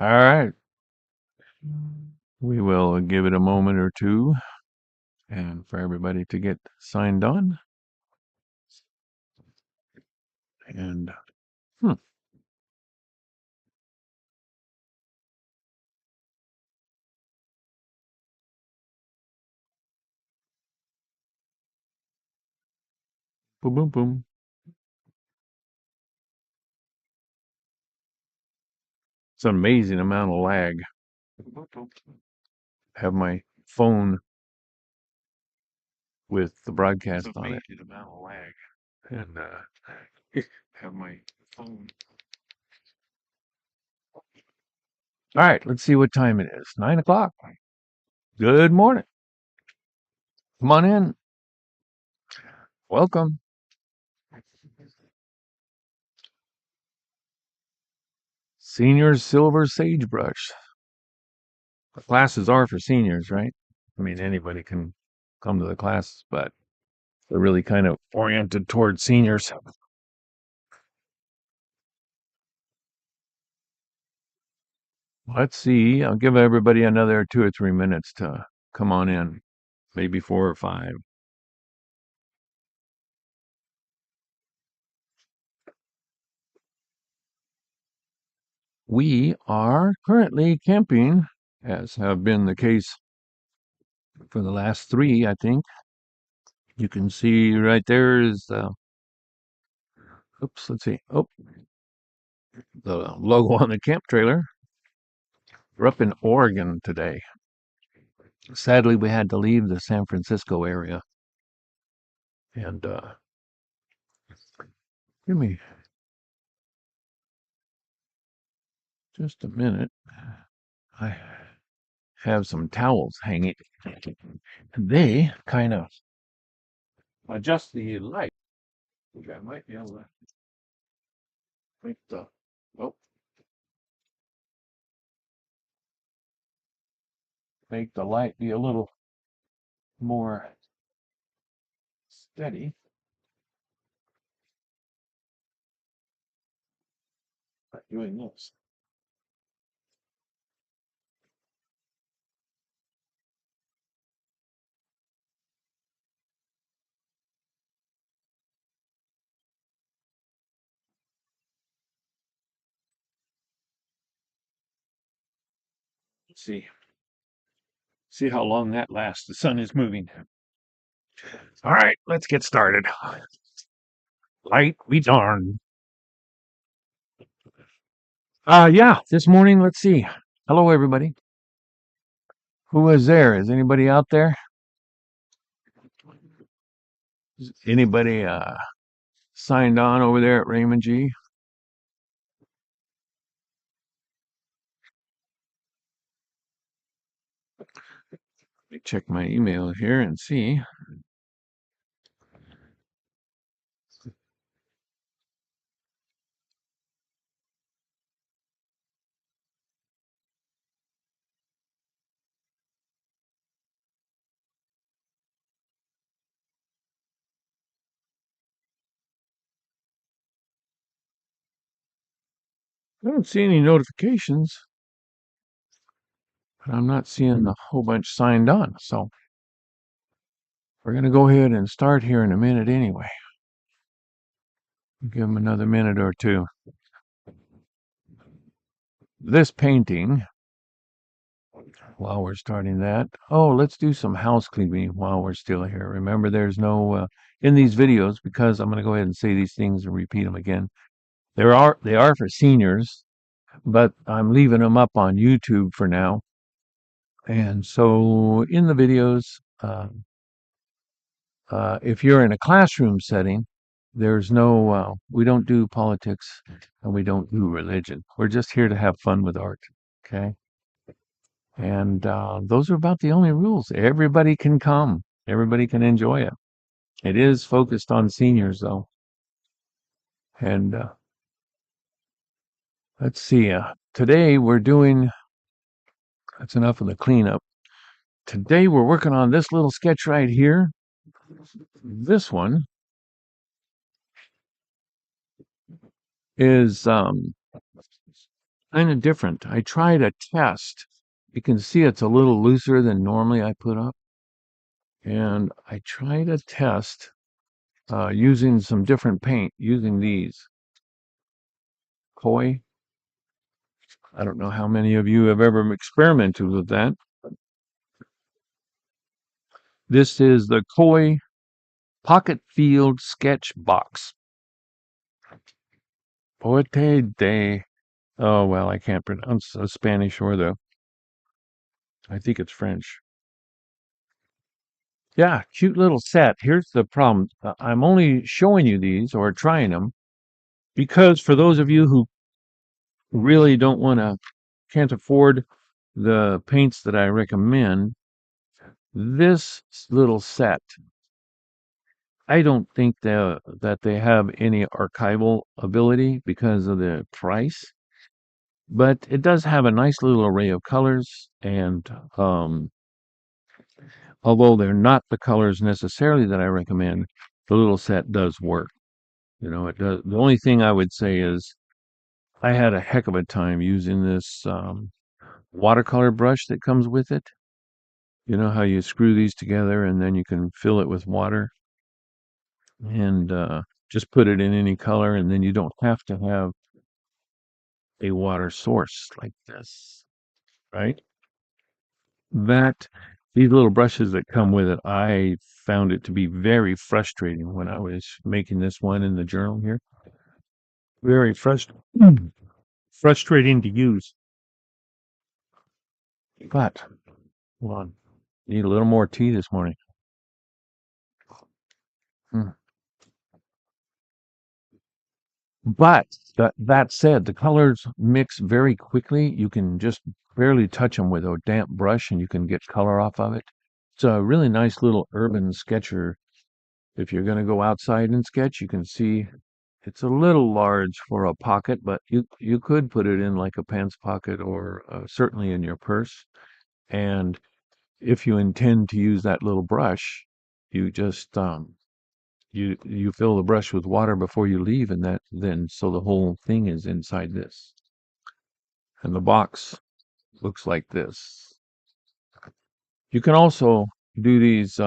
All right. We will give it a moment or two and for everybody to get signed on. And hmm, boom, boom, boom. It's an amazing amount of lag. Have my phone with the broadcast on it. Amazing amount of lag. And have my phone. All right, let's see what time it is. 9 o'clock. Good morning. Come on in. Welcome. Senior Silver Sagebrush. The classes are for seniors, right? I mean, anybody can come to the class, but they're really kind of oriented towards seniors. Let's see. I'll give everybody another 2 or 3 minutes to come on in, maybe 4 or 5. We are currently camping, as have been the case for the last 3, I think. You can see right there is oops, let's see. Oh, the logo on the camp trailer. We're up in Oregon today. Sadly, we had to leave the San Francisco area. And give me just a minute. I have some towels hanging. They kind of adjust the light, which I might be able to make the oh, make the light be a little more steady by doing this. Let's see how long that lasts. The sun is moving. All right, let's get started. Light be darned. Yeah, this morning, let's see. Hello, everybody. Who is there? Is anybody out there? Is anybody signed on over there at Raymond G? Let me check my email here and see. I don't see any notifications, but I'm not seeing a whole bunch signed on. So we're going to go ahead and start here in a minute anyway. Give them another minute or two. This painting, while we're starting that, oh, let's do some house cleaning while we're still here. Remember, there's no, in these videos, because I'm going to go ahead and say these things and repeat them again. They are for seniors, but I'm leaving them up on YouTube for now. And so in the videos, if you're in a classroom setting, there's no, we don't do politics and we don't do religion. We're just here to have fun with art. Okay. And those are about the only rules. Everybody can come, everybody can enjoy it. It is focused on seniors, though. And let's see, today we're doing, that's enough of the cleanup. Today we're working on this little sketch right here. This one is kind of different. I tried a test. You can see it's a little looser than normally I put up. And I tried a test using some different paint, using these koi. I don't know how many of you have ever experimented with that. This is the koi Pocket Field Sketch Box. Poete de. Oh, well, I can't pronounce the Spanish or I think it's French. Yeah, cute little set. Here's the problem. I'm only showing you these or trying them because for those of you who really can't afford the paints that I recommend, this little set, I don't think that they have any archival ability because of the price, but it does have a nice little array of colors. And although they're not the colors necessarily that I recommend, the little set does work. You know, it does. The only thing I would say is I had a heck of a time using this watercolor brush that comes with it. You know how you screw these together and then you can fill it with water and just put it in any color, and then you don't have to have a water source like this, right? That these little brushes that come with it, I found it to be very frustrating when I was making this one in the journal here. Very frustrating to use. But hold on, need a little more tea this morning. Hmm. But that said, the colors mix very quickly. You can just barely touch them with a damp brush and you can get color off of it. It's a really nice little urban sketcher. If you're going to go outside and sketch, you can see it's a little large for a pocket, but you could put it in like a pants pocket or certainly in your purse. And if you intend to use that little brush, you just you fill the brush with water before you leave, and that then so the whole thing is inside this. And the box looks like this. You can also do these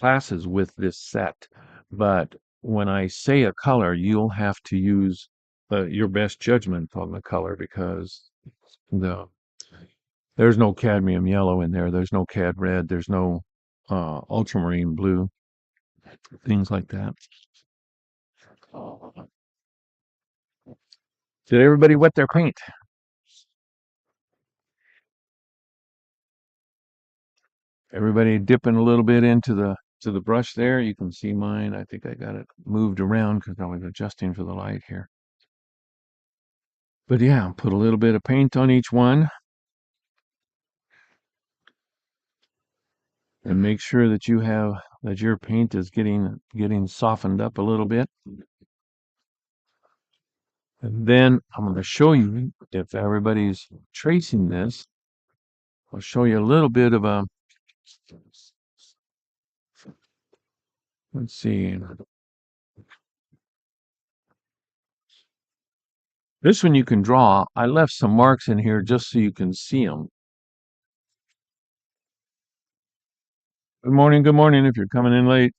classes with this set, but when I say a color, you'll have to use your best judgment on the color because the there's no cadmium yellow in there. There's no cad red. There's no ultramarine blue, things like that. Did everybody wet their paint? Everybody dipping a little bit into the brush there. You can see mine. I think I got it moved around because I was adjusting for the light here. But yeah, put a little bit of paint on each one and make sure that your paint is getting softened up a little bit. And then I'm going to show you if everybody's tracing this. I'll show you a little bit of a, let's see. This one you can draw. I left some marks in here just so you can see them. Good morning if you're coming in late.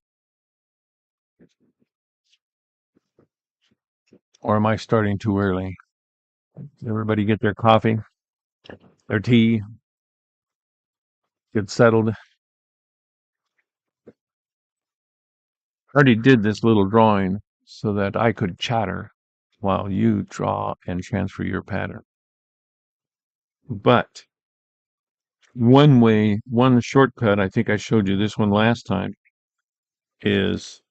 Or am I starting too early? Everybody get their coffee, their tea, get settled. I already did this little drawing so that I could chatter while you draw and transfer your pattern. But one shortcut, I think I showed you this one last time, is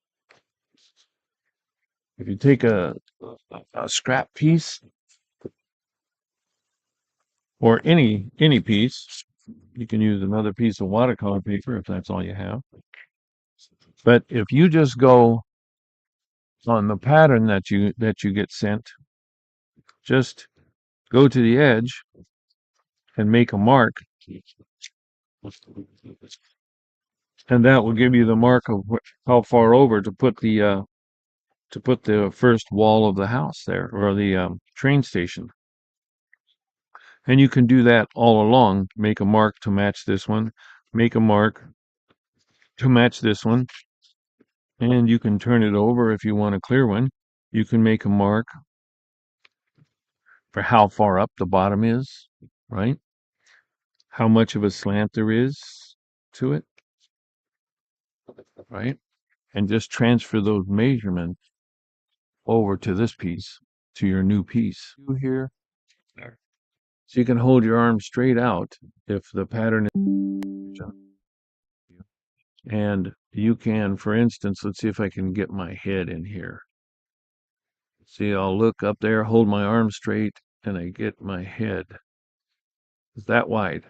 if you take a scrap piece or any piece, you can use another piece of watercolor paper if that's all you have. But if you just go on the pattern that you get sent, just go to the edge and make a mark, and that will give you the mark of how far over to put to put the first wall of the house there, or the train station. And you can do that all along. Make a mark to match this one, make a mark to match this one, and you can turn it over if you want a clear one. You can make a mark for how far up the bottom is, right? How much of a slant there is to it, right? And just transfer those measurements over to this piece, to your new piece. Here, so you can hold your arm straight out if the pattern is, and you can, for instance, let's see if I can get my head in here. See, I'll look up there, hold my arm straight, and I get my head. It's that wide.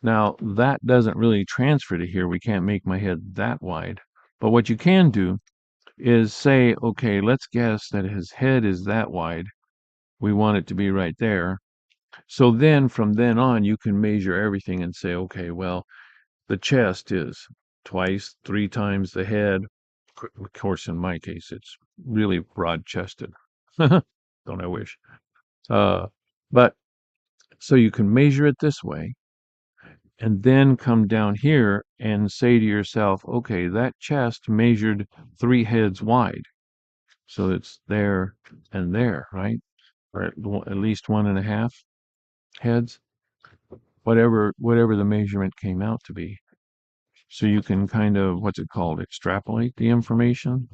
Now, that doesn't really transfer to here. We can't make my head that wide. But what you can do is say, okay, let's guess that his head is that wide. We want it to be right there. So then, from then on, you can measure everything and say, okay, well, the chest is twice, 3 times the head. Of course, in my case, it's really broad-chested. Don't I wish? But so you can measure it this way, and then come down here and say to yourself, okay, that chest measured 3 heads wide. So it's there and there, right? Or at least 1.5 heads, whatever the measurement came out to be. So you can kind of, what's it called, extrapolate the information.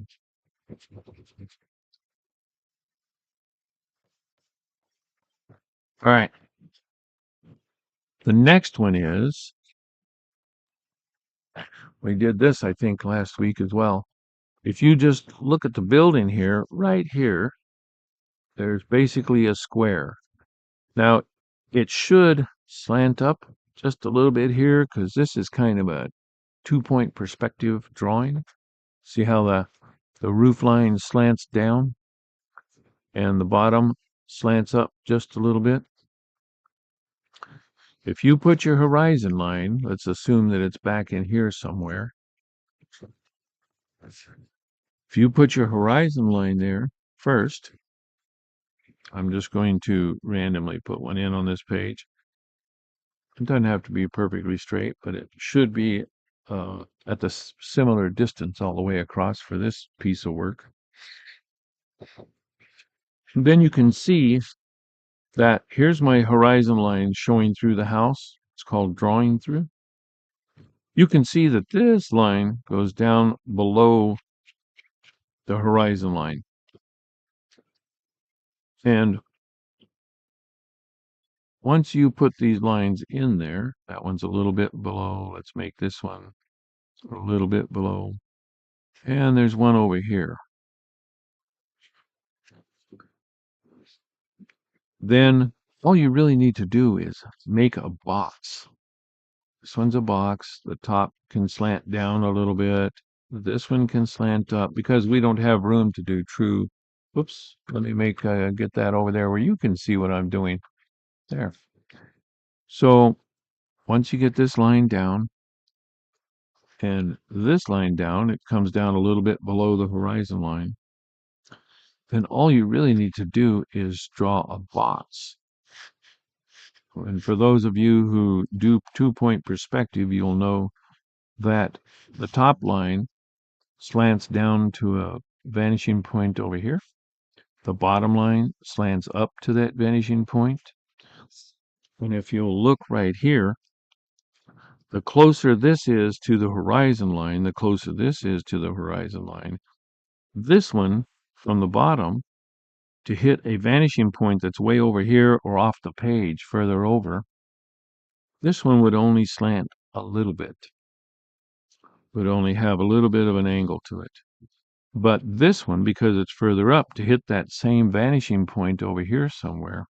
All right. The next one is, we did this, I think, last week as well. If you just look at the building here, right here, there's basically a square. Now, it should slant up just a little bit here because this is kind of a 2-point perspective drawing. See how the roof line slants down and the bottom slants up just a little bit? If you put your horizon line, let's assume that it's back in here somewhere. If you put your horizon line there first, I'm just going to randomly put one in on this page. It doesn't have to be perfectly straight, but it should be at the similar distance all the way across for this piece of work. And then you can see that here's my horizon line showing through the house. It's called drawing through. You can see that this line goes down below the horizon line. And once you put these lines in there, that one's a little bit below. Let's make this one a little bit below. And there's one over here. Then all you really need to do is make a box. This one's a box. The top can slant down a little bit. This one can slant up because we don't have room to do true. Whoops. Let me get that over there where you can see what I'm doing. There. So once you get this line down and this line down, it comes down a little bit below the horizon line. Then all you really need to do is draw a box. And for those of you who do 2-point perspective, you'll know that the top line slants down to a vanishing point over here. The bottom line slants up to that vanishing point. And if you'll look right here, the closer this is to the horizon line, the closer this is to the horizon line. This one from the bottom to hit a vanishing point that's way over here or off the page further over, this one would only slant a little bit, would only have a little bit of an angle to it. But this one, because it's further up, to hit that same vanishing point over here somewhere,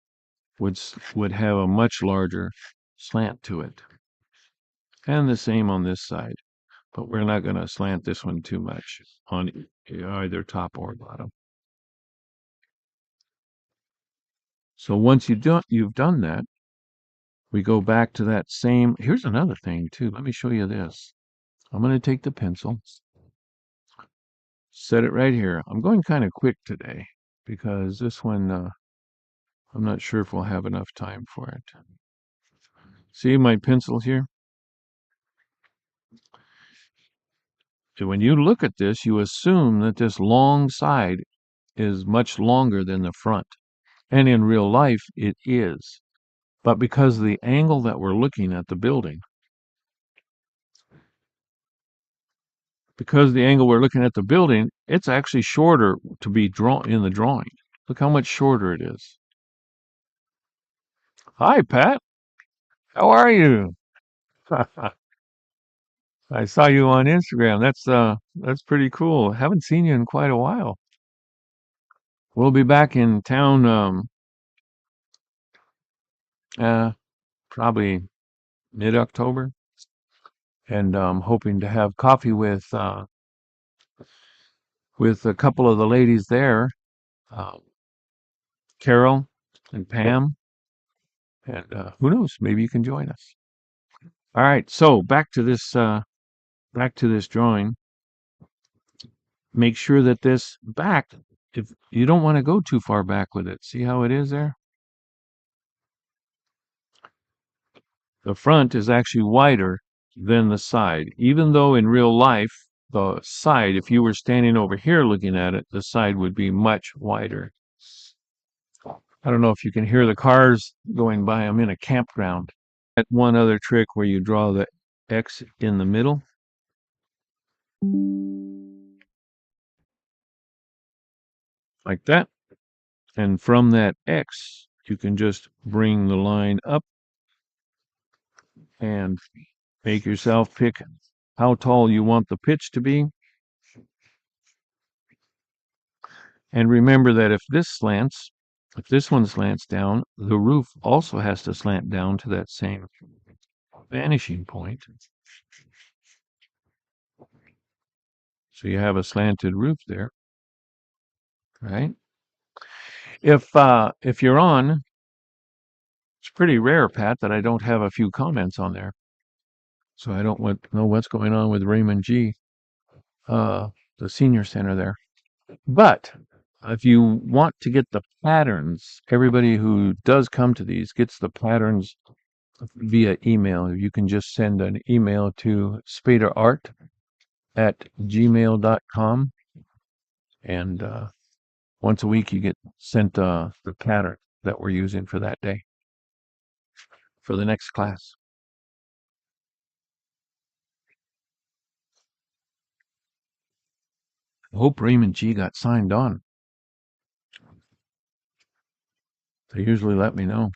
would have a much larger slant to it. And the same on this side. But we're not going to slant this one too much on either top or bottom. So once you've done that, we go back to that same. Here's another thing too. Let me show you this. I'm going to take the pencil. set it right here. I'm going kind of quick today because this one, I'm not sure if we'll have enough time for it. See my pencil here? So when you look at this, you assume that this long side is much longer than the front. And in real life, it is. But because of the angle that we're looking at the building, it's actually shorter to be drawn in the drawing. Look how much shorter it is. Hi, Pat. How are you? I saw you on Instagram. That's pretty cool. Haven't seen you in quite a while. We'll be back in town uh probably mid-October, and hoping to have coffee with a couple of the ladies there, uh, Carol and Pam, and who knows, maybe you can join us. All right, so back to this drawing. Make sure that this back, if you don't want to go too far back with it, see how it is there? The front is actually wider than the side, even though in real life, the side, if you were standing over here looking at it, the side would be much wider. I don't know if you can hear the cars going by. I'm in a campground. That one other trick where you draw the X in the middle. Like that. And from that X, you can just bring the line up and make yourself pick how tall you want the pitch to be. And remember that if this one slants down, the roof also has to slant down to that same vanishing point. So you have a slanted roof there, right? If you're on, it's pretty rare, Pat, that I don't have a few comments on there. So I don't know what's going on with Raymond G, the senior center there. But if you want to get the patterns, everybody who does come to these gets the patterns via email. You can just send an email to spaderart@gmail.com, and once a week you get sent the pattern that we're using for that day, for the next class. I hope Raymond G got signed on. They usually let me know.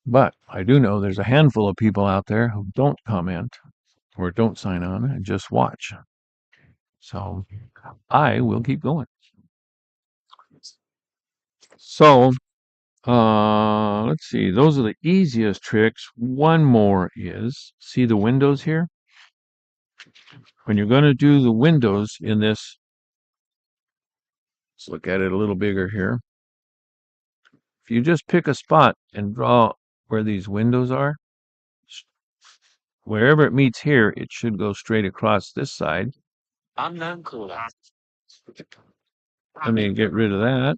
But I do know there's a handful of people out there who don't comment or don't sign on and just watch. So I will keep going. So let's see. Those are the easiest tricks. One more is, see the windows here? When you're going to do the windows in this, let's look at it a little bigger here. If you just pick a spot and draw where these windows are, wherever it meets here, it should go straight across this side. Let me get rid of that.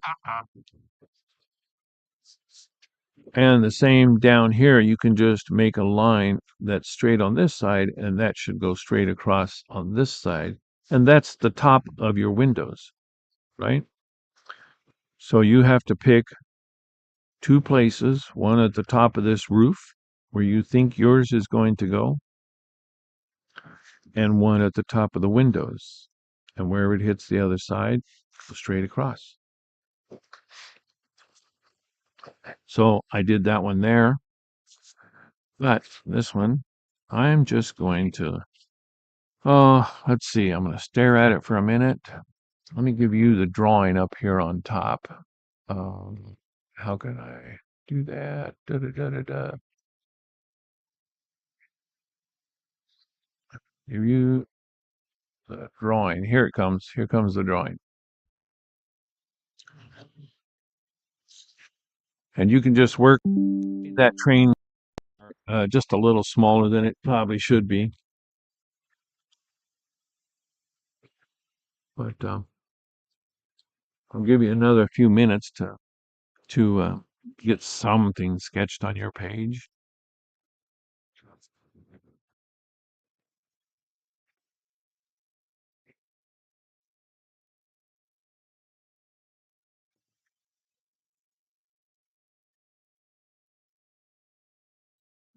And the same down here, you can just make a line that's straight on this side, and that should go straight across on this side. And that's the top of your windows, right? So you have to pick two places, one at the top of this roof, where you think yours is going to go, and one at the top of the windows. And wherever it hits the other side, go straight across. So I did that one there. But this one, I'm just going to, let's see, I'm going to stare at it for a minute. Let me give you the drawing up here on top. How can I do that? Da, da, da, da, da. Give you the drawing. Here it comes. Here comes the drawing. And you can just work that train just a little smaller than it probably should be. But I'll give you another few minutes to get something sketched on your page.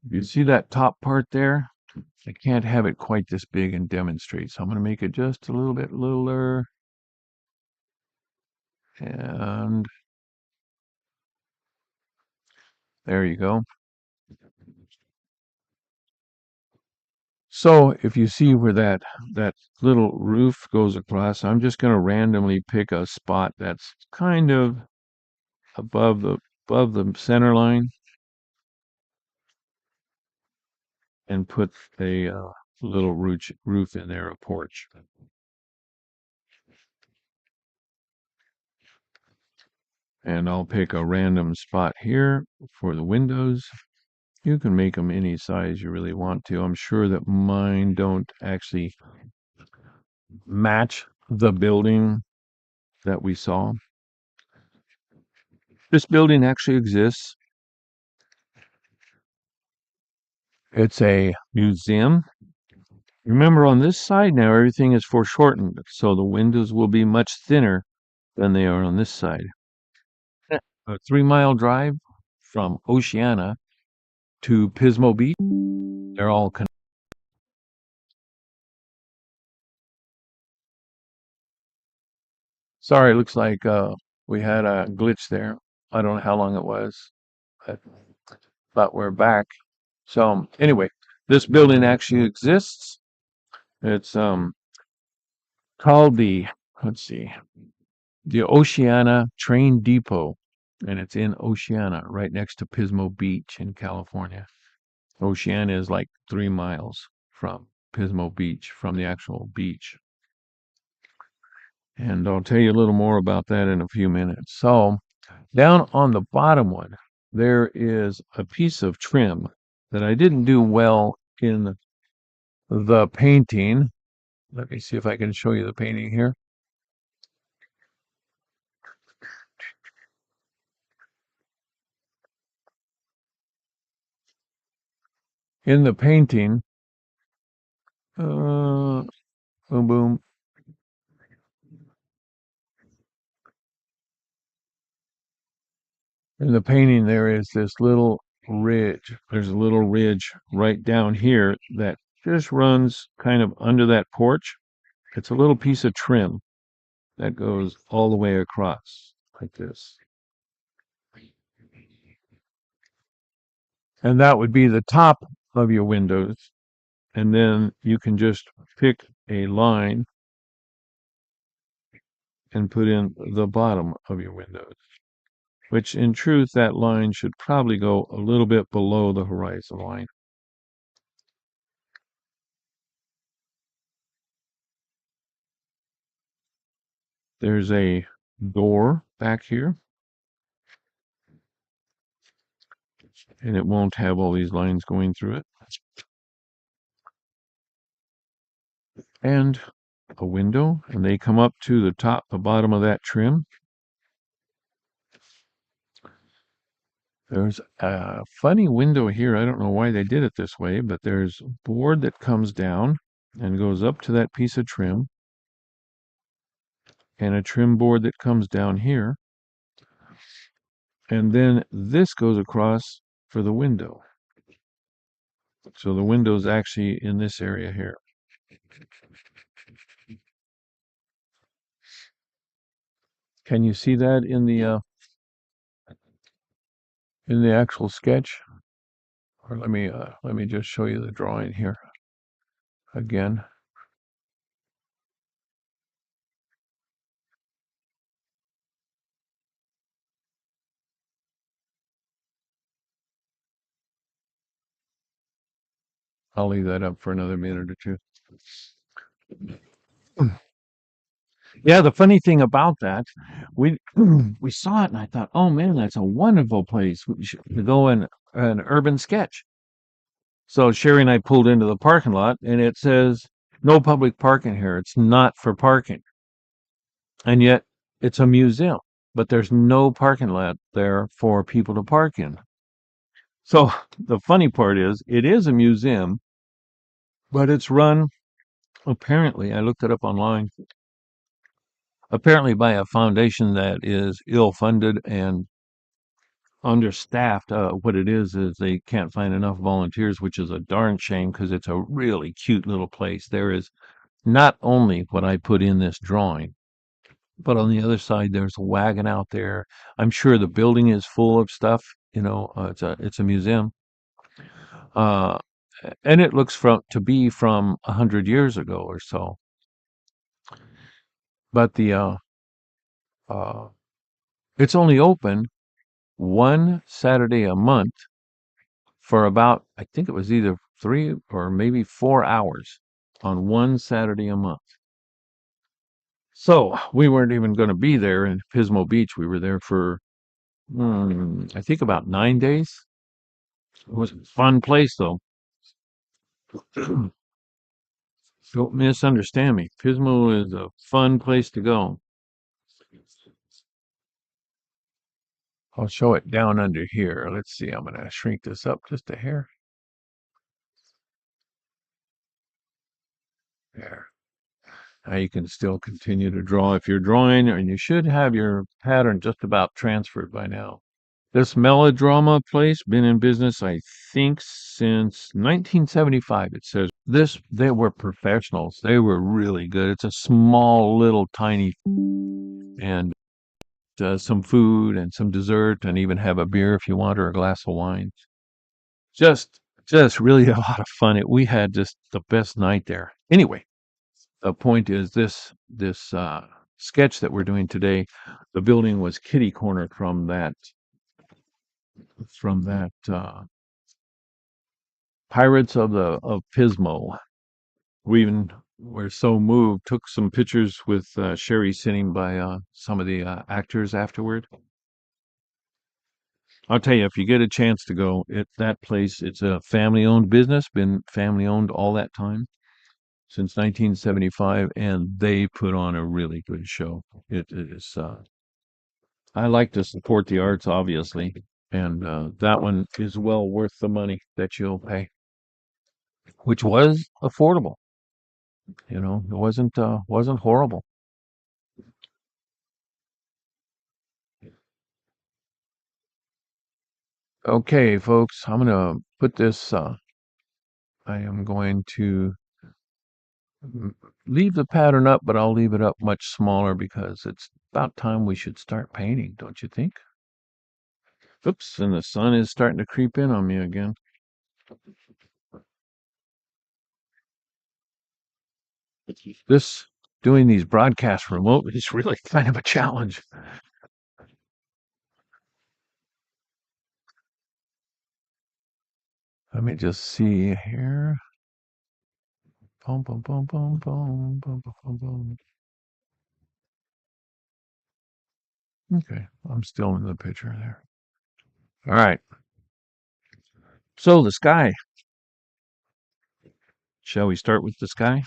You see that top part there? I can't have it quite this big and demonstrate, so I'm going to make it just a little bit littler. And there you go. So if you see where that little roof goes across, I'm just going to randomly pick a spot that's kind of above the center line and put a little roof in there, a porch. And I'll pick a random spot here for the windows. You can make them any size you really want to. I'm sure that mine don't actually match the building that we saw. This building actually exists. It's a museum. Remember, on this side now, everything is foreshortened, so the windows will be much thinner than they are on this side. A 3-mile drive from Oceana to Pismo Beach. They're all connected. Sorry, it looks like we had a glitch there. I don't know how long it was, but we're back. So anyway, this building actually exists. It's called let's see, the Oceana Train Depot, and it's in Oceana, right next to Pismo Beach in California. Oceana is like 3 miles from Pismo Beach, from the actual beach. And I'll tell you a little more about that in a few minutes. So down on the bottom one, there is a piece of trim that I didn't do well in the painting. Let me see if I can show you the painting here. In the painting, boom, boom. In the painting, there is this little ridge. There's a little ridge right down here that just runs kind of under that porch. It's a little piece of trim that goes all the way across like this. And that would be the top of your windows. And then you can just pick a line and put in the bottom of your windows, which in truth, that line should probably go a little bit below the horizon line. There's a door back here, and it won't have all these lines going through it. And a window, and they come up to the bottom of that trim. There's a funny window here. I don't know why they did it this way, but there's a board that comes down and goes up to that piece of trim, and a trim board that comes down here. And then this goes across for the window. So the window is actually in this area here. Can you see that in the actual sketch? Or let me just show you the drawing here again. I'll leave that up for another minute or two. Yeah, the funny thing about that, we we saw it and I thought, oh man, that's a wonderful place to go in an urban sketch. So Sherry and I pulled into the parking lot, and it says no public parking here. It's not for parking. And yet it's a museum, but there's no parking lot there for people to park in. So the funny part is it is a museum, but it's run, apparently, I looked it up online, apparently by a foundation that is ill funded and understaffed. What it is they can't find enough volunteers, which is a darn shame because it's a really cute little place. There is not only what I put in this drawing, but on the other side, there's a wagon out there. I'm sure the building is full of stuff. It's a museum, uh, and it looks to be from 100 years ago or so. But the uh, it's only open one Saturday a month for about, I think it was either 3 or maybe 4 hours on one Saturday a month. So we weren't even going to be there in Pismo Beach. We were there for, I think, about 9 days. It was a fun place, though. Don't misunderstand me. Pismo is a fun place to go. I'll show it down under here. Let's see. I'm going to shrink this up just a hair. There. Now you can still continue to draw if you're drawing, and you should have your pattern just about transferred by now. This melodrama place been in business, I think, since 1975. It says they were professionals. They were really good. It's a small, little, tiny, and some food and some dessert, and even have a beer if you want or a glass of wine. Just, just really a lot of fun. We had just the best night there. Anyway, the point is this sketch that we're doing today. The building was kitty corner from that Pirates of Pismo. We even were so moved, took some pictures with Sherry sitting by some of the actors afterward. I'll tell you, if you get a chance to go, that place, it's a family-owned business, been family-owned all that time, since 1975, and they put on a really good show. It is, I like to support the arts, obviously, and that one is well worth the money that you'll pay, which was affordable. It wasn't horrible. Okay, folks, I'm gonna put this. I am going to leave the pattern up, but I'll leave it up much smaller because it's about time we should start painting, don't you think? Oops, and the sun is starting to creep in on me again. This doing these broadcasts remote is really kind of a challenge. Let me just see here. Boom, boom, boom, boom, boom, boom, boom, boom, boom. Okay, I'm still in the picture there. All right. So the sky. Shall we start with the sky?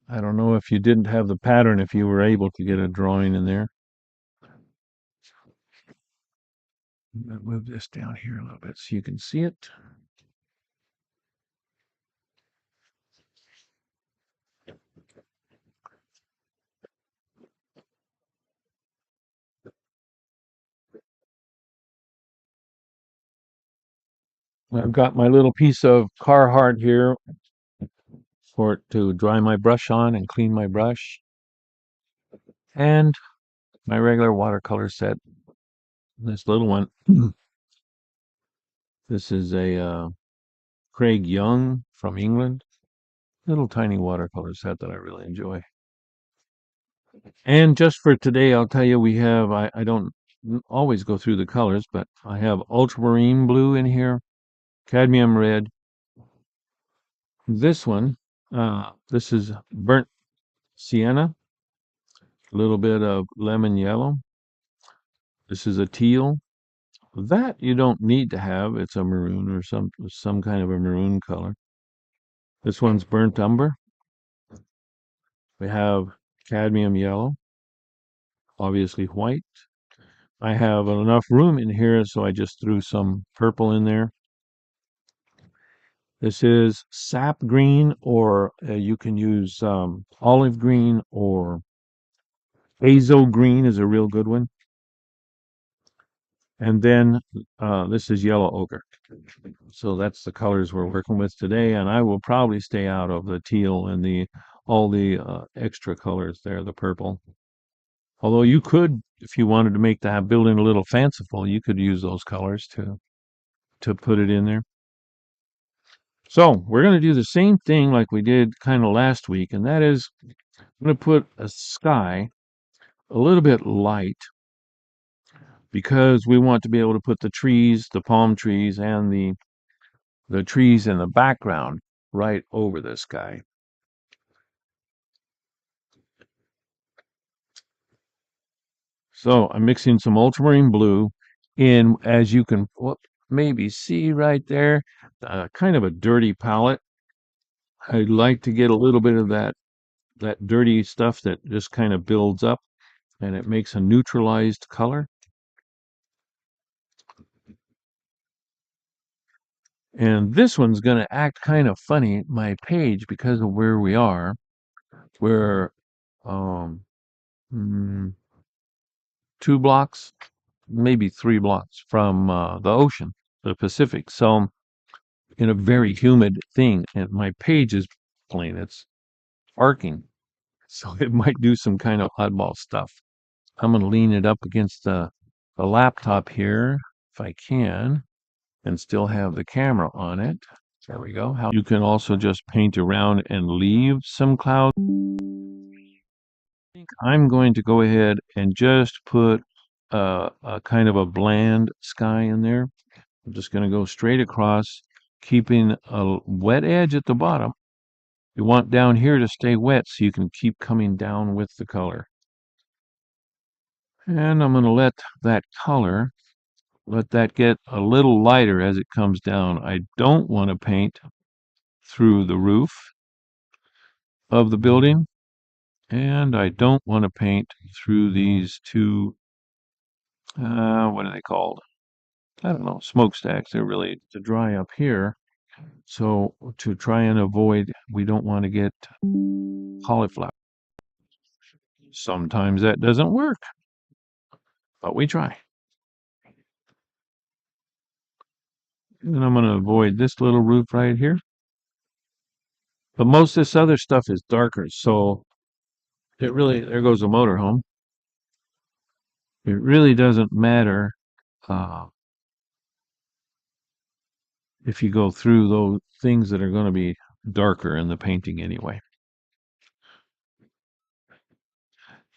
I don't know if you didn't have the pattern, if you were able to get a drawing in there. Move this down here a little bit so you can see it. I've got my little piece of Carhartt here for it to dry my brush on and clean my brush. And my regular watercolor set. This little one. This is a Craig Young from England. Little tiny watercolor set that I really enjoy. And just for today, I'll tell you, I don't always go through the colors, but I have ultramarine blue in here, cadmium red. This one, this is burnt sienna, a little bit of lemon yellow. This is a teal, That you don't need to have. It's a maroon or some kind of a maroon color. This one's burnt umber. We have cadmium yellow, obviously white. I have enough room in here, so I just threw some purple in there. This is sap green, or you can use olive green, or azo green is a real good one. And then this is yellow ochre. So that's the colors we're working with today, and I will probably stay out of the teal and the all the extra colors there, the purple. Although you could, if you wanted to make that building a little fanciful, you could use those colors to put it in there. So we're going to do the same thing like we did kind of last week, and that is I'm going to put a sky a little bit light because we want to be able to put the trees, the palm trees, and the trees in the background right over the sky. So I'm mixing some ultramarine blue in, as you can maybe see right there, kind of a dirty palette. I'd like to get a little bit of that dirty stuff that just kind of builds up and it makes a neutralized color. And this one's going to act kind of funny, my page, because of where we are. We're um, 2 blocks, maybe 3 blocks from the ocean, the Pacific. So in a very humid thing, and my page is plain, it's arcing. So it might do some kind of oddball stuff. I'm going to lean it up against the laptop here, if I can, and still have the camera on it. There we go. You can also just paint around and leave some clouds. I think I'm going to go ahead and just put a kind of a bland sky in there. I'm just going to go straight across, keeping a wet edge at the bottom. You want down here to stay wet so you can keep coming down with the color. And I'm going to let that get a little lighter as it comes down. I don't want to paint through the roof of the building, and I don't want to paint through these two, what are they called? I don't know, smokestacks. They're really to dry up here. So to try and avoid, we don't want to get cauliflower. Sometimes that doesn't work, but we try. And I'm going to avoid this little roof right here. But most of this other stuff is darker, so there goes the motorhome. It really doesn't matter uh, if you go through those things that are going to be darker in the painting anyway.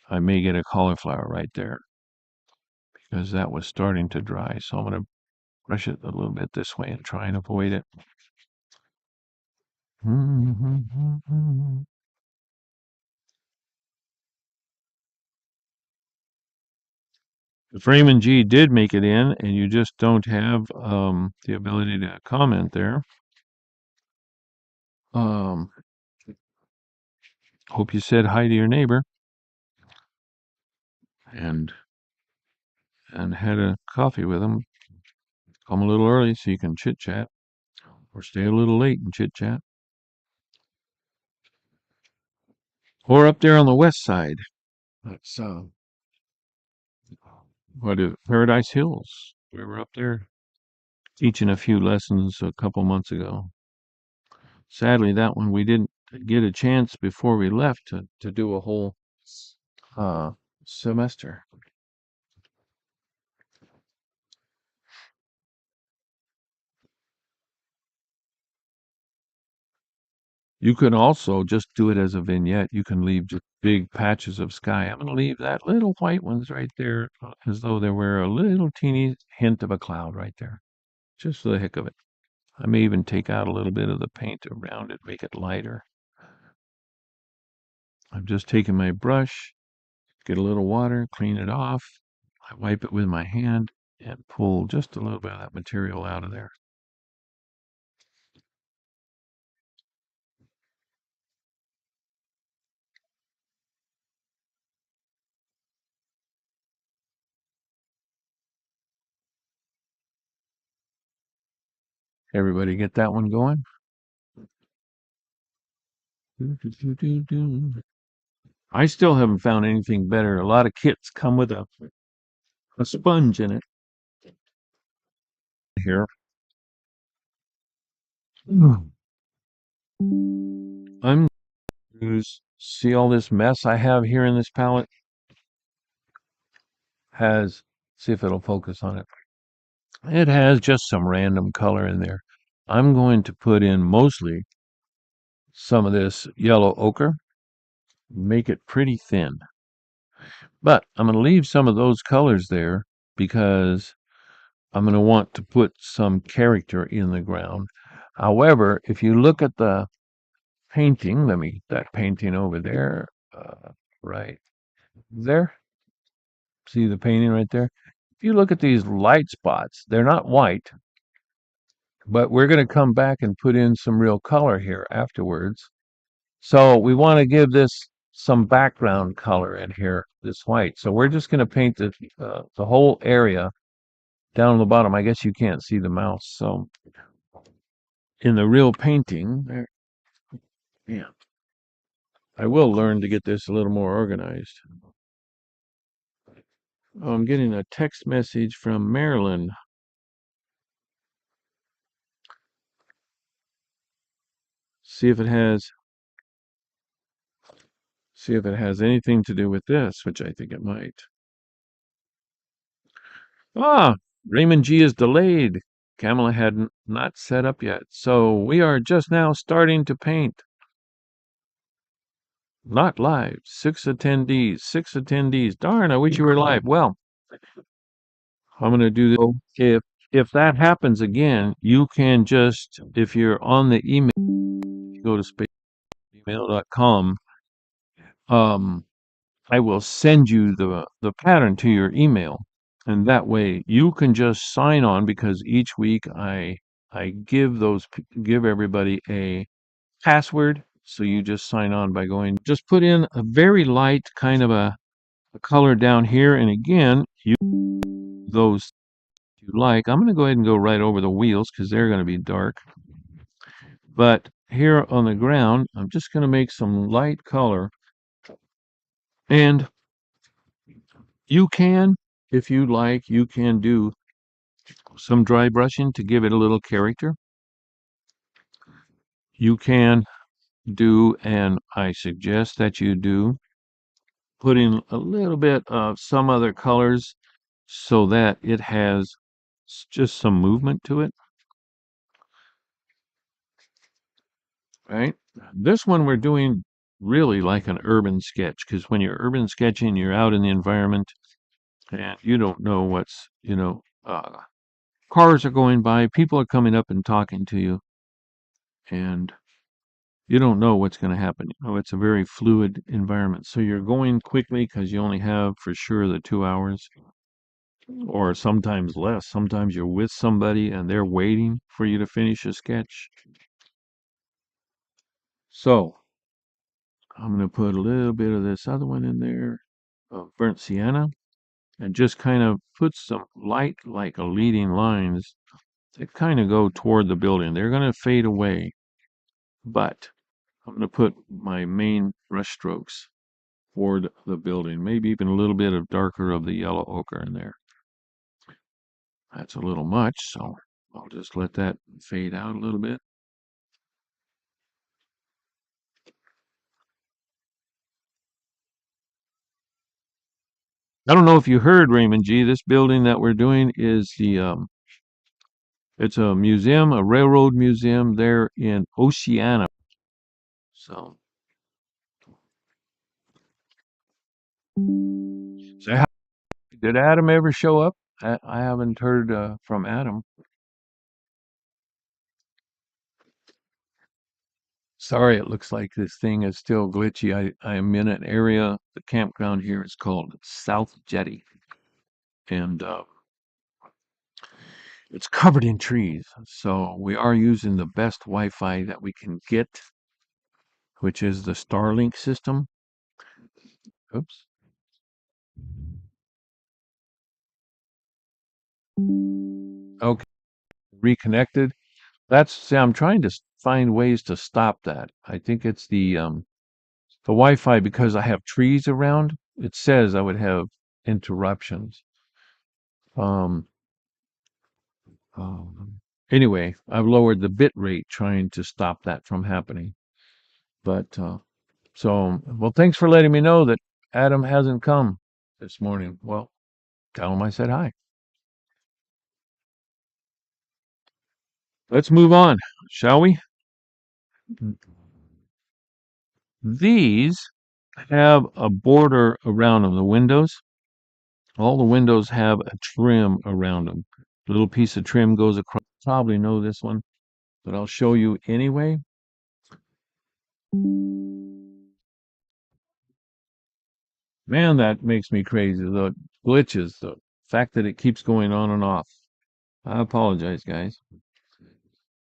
I may get a cauliflower right there because that was starting to dry. So I'm going to brush it a little bit this way and try and avoid it. If Raymond G did make it in and you just don't have the ability to comment there, hope you said hi to your neighbor and had a coffee with him. Come a little early so you can chit chat, or stay a little late and chit chat. Or up there on the west side. That's what is Paradise Hills. We were up there teaching a few lessons a couple months ago. Sadly, that one we didn't get a chance before we left to do a whole uh, semester. You can also just do it as a vignette. You can leave just big patches of sky. I'm going to leave that little white ones right there as though there were a little teeny hint of a cloud right there, just for the heck of it. I may even take out a little bit of the paint around it, make it lighter. I'm just taking my brush, get a little water, clean it off. I wipe it with my hand, and pull just a little bit of that material out of there. Everybody get that one going? I still haven't found anything better. A lot of kits come with a sponge in it here. I'm use see all this mess I have here in this palette has see if it'll focus on it. It has just some random color in there. I'm going to put in mostly some of this yellow ochre, make it pretty thin. But I'm going to leave some of those colors there because I'm going to want to put some character in the ground. However, if you look at the painting, let me get that painting over there, right there. See the painting right there? If you look at these light spots, they're not white, but we're going to come back and put in some real color here afterwards. So we want to give this some background color in here, this white. So we're just going to paint the whole area down on the bottom. I guess you can't see the mouse. So in the real painting, there, yeah, I will learn to get this a little more organized. Oh, I'm getting a text message from Marilyn. See if it has anything to do with this, which I think it might. Ah, Raymond G is delayed. Kamala had not set up yet, so we are just now starting to paint. Not live. 6 attendees. 6 attendees. Darn, I wish you were live. Well, I'm going to do this. If that happens again, you can just, if you're on the email, go to spaderemail.com. I will send you the pattern to your email, and that way you can just sign on because each week I give everybody a password. So you just sign on by going, just put in a very light kind of a color down here, and again, you those you like. I'm going to go ahead and go right over the wheels because they're going to be dark. But here on the ground, I'm just going to make some light color, and you can, if you like, you can do some dry brushing to give it a little character. You can do, and I suggest that you do, put in a little bit of some other colors so that it has just some movement to it. Right? This one we're doing really like an urban sketch because when you're urban sketching, you're out in the environment and you don't know what's, cars are going by, people are coming up and talking to you, and you don't know what's going to happen. It's a very fluid environment. So you're going quickly because you only have for sure the 2 hours, or sometimes less. Sometimes you're with somebody and they're waiting for you to finish a sketch. So I'm going to put a little bit of this other one in there, burnt sienna, and just kind of put some light, like a leading lines that kind of go toward the building. They're going to fade away, but I'm going to put my main brush strokes toward the building, maybe even a little bit of darker of the yellow ochre in there. That's a little much, so I'll just let that fade out a little bit. I don't know if you heard, Raymond G. This building that we're doing is it's a museum, a railroad museum there in Oceano. So, so did Adam ever show up? I haven't heard from Adam. Sorry, it looks like this thing is still glitchy. I am in an area, the campground here is called South Jetty. And It's covered in trees. So we are using the best Wi-Fi that we can get, which is the Starlink system. Oops. Okay, reconnected. See, I'm trying to find ways to stop that. I think it's the Wi-Fi because I have trees around. It says I would have interruptions. Um, anyway, I've lowered the bit rate trying to stop that from happening. But well, thanks for letting me know that Adam hasn't come this morning. Well, tell him I said hi. Let's move on, shall we? These have a border around them, the windows. All the windows have a trim around them. A little piece of trim goes across. Probably know this one, but I'll show you anyway. Man, that makes me crazy. The glitches, the fact that it keeps going on and off. I apologize, guys.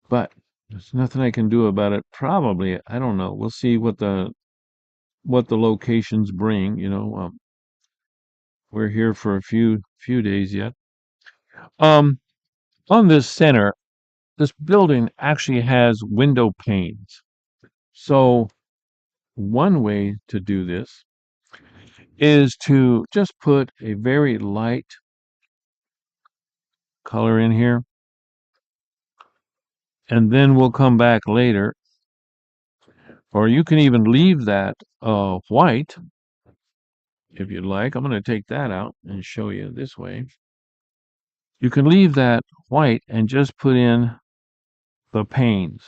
But there's nothing I can do about it. Probably, I don't know. We'll see what the locations bring. We're here for a few days yet. Um, on this center, this building actually has window panes. So one way to do this is to just put a very light color in here, and then we'll come back later. Or you can even leave that white if you'd like. I'm going to take that out and show you this way. You can leave that white and just put in the panes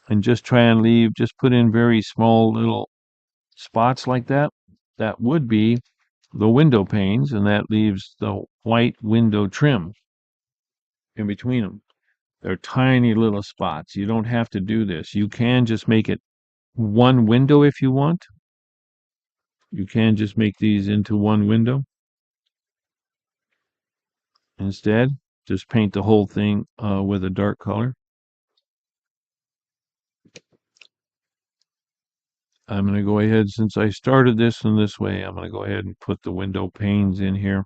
and just try and just put in very small little spots like that. That would be the window panes, and that leaves the white window trim in between them. They're tiny little spots. You don't have to do this. You can just make it one window if you want. You can just make these into one window. Instead, just paint the whole thing with a dark color. I'm going to go ahead, since I started this in this way, I'm going to go ahead and put the window panes in here.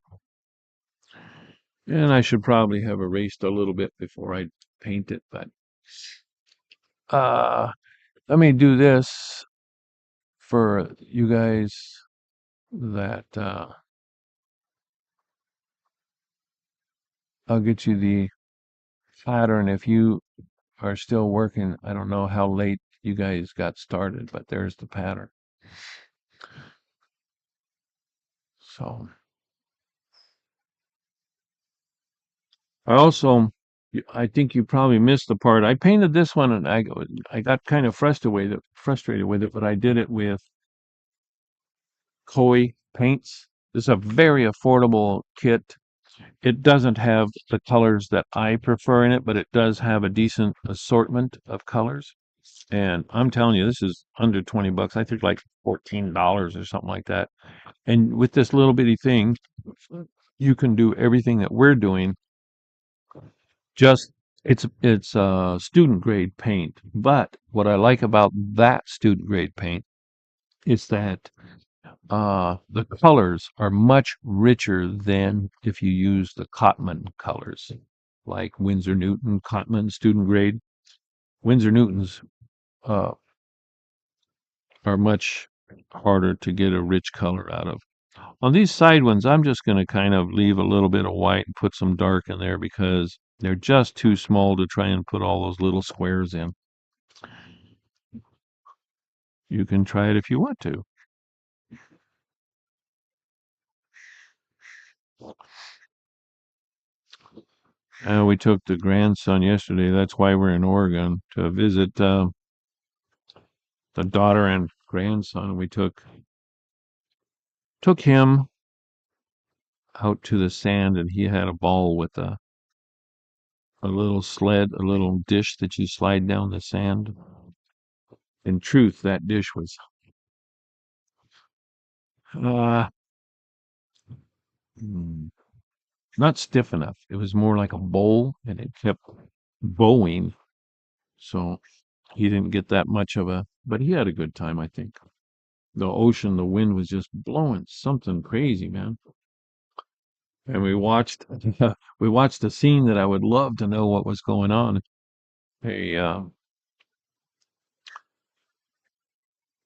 And I should probably have erased a little bit before I paint it, but uh, let me do this for you guys that I'll get you the pattern if you are still working. I don't know how late you guys got started, but there's the pattern. So I think you probably missed the part. I painted this one and I got kind of frustrated with it, but I did it with Koi paints. This is a very affordable kit. It doesn't have the colors that I prefer in it, but it does have a decent assortment of colors. And I'm telling you, this is under 20 bucks. I think like $14 or something like that. And with this little bitty thing, you can do everything that we're doing. Just it's student grade paint. But what I like about that student grade paint is that the colors are much richer than if you use the Cotman colors, like Winsor Newton, Cotman, student grade. Winsor Newtons uh, are much harder to get a rich color out of. On these side ones, I'm just going to kind of leave a little bit of white and put some dark in there because they're just too small to try and put all those little squares in. You can try it if you want to. We took the grandson yesterday. That's why we're in Oregon to visit the daughter and grandson. We took him out to the sand, and he had a ball with a little sled, a little dish that you slide down the sand. In truth, that dish was uh, not stiff enough. It was more like a bowl, and it kept bowing. So he didn't get that much of a, but he had a good time, I think. The ocean, the wind was just blowing something crazy, man. And we watched, we watched a scene that I would love to know what was going on. A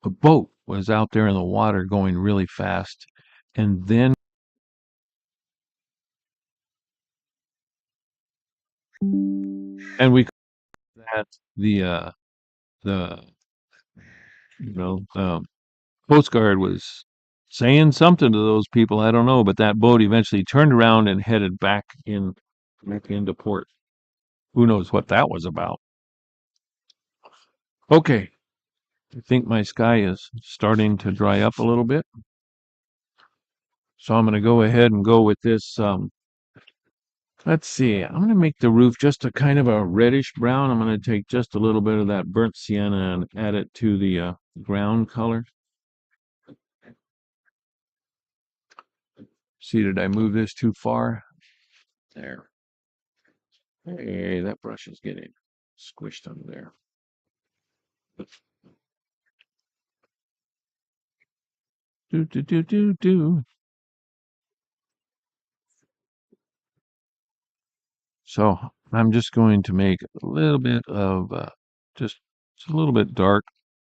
a boat was out there in the water going really fast, and then and we that the Coast Guard was saying something to those people. I don't know, but that boat eventually turned around and headed back into port. Who knows what that was about? Okay, I think my sky is starting to dry up a little bit, so I'm going to go ahead and go with this. Let's see. I'm going to make the roof just a kind of a reddish brown. I'm going to take just a little bit of that burnt sienna and add it to the ground color. See, did I move this too far? There. Hey, that brush is getting squished under there. Do, do, do, do, do. So I'm just going to make a little bit of just, just a little bit dark,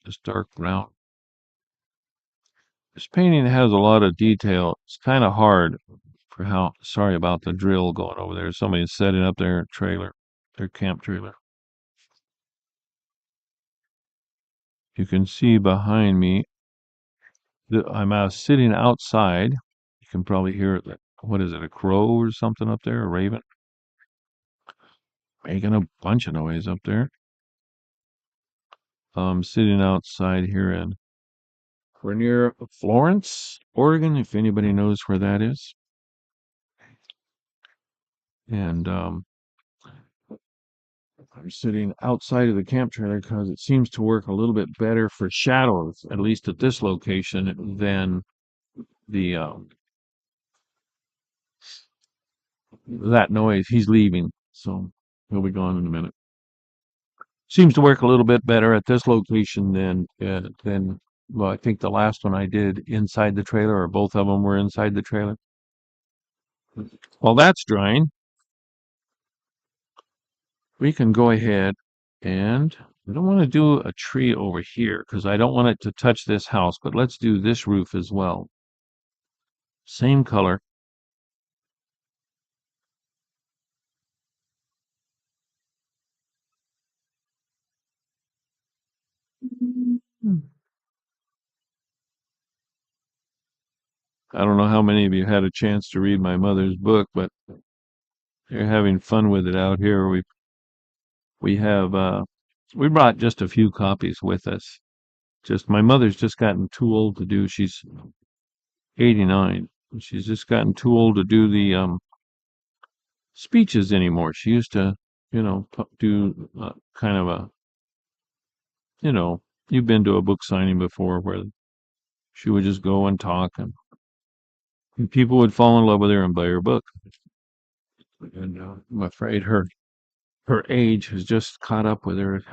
just dark brown. This painting has a lot of detail. It's kind of hard for how, sorry about the drill going over there. Somebody's setting up their trailer, their camp trailer. You can see behind me that I'm sitting outside. You can probably hear it. What is it, a crow or something up there, a raven? Making a bunch of noise up there. I'm sitting outside here in, we're near Florence, Oregon, if anybody knows where that is. And I'm sitting outside of the camp trailer because it seems to work a little bit better for shadows, at least at this location, than the that noise. He's leaving, so he'll be gone in a minute. Seems to work a little bit better at this location than well, I think the last one I did inside the trailer, or both of them were inside the trailer. While that's drying, we can go ahead and I don't want to do a tree over here because I don't want it to touch this house, but let's do this roof as well. Same color. Hmm. I don't know how many of you had a chance to read my mother's book, but they're having fun with it out here. We have we brought just a few copies with us. Just my mother's just gotten too old to do. She's 89. She's just gotten too old to do the speeches anymore. She used to, do kind of a, you know, you've been to a book signing before where she would just go and talk and people would fall in love with her and buy her book. And I'm afraid her age has just caught up with her.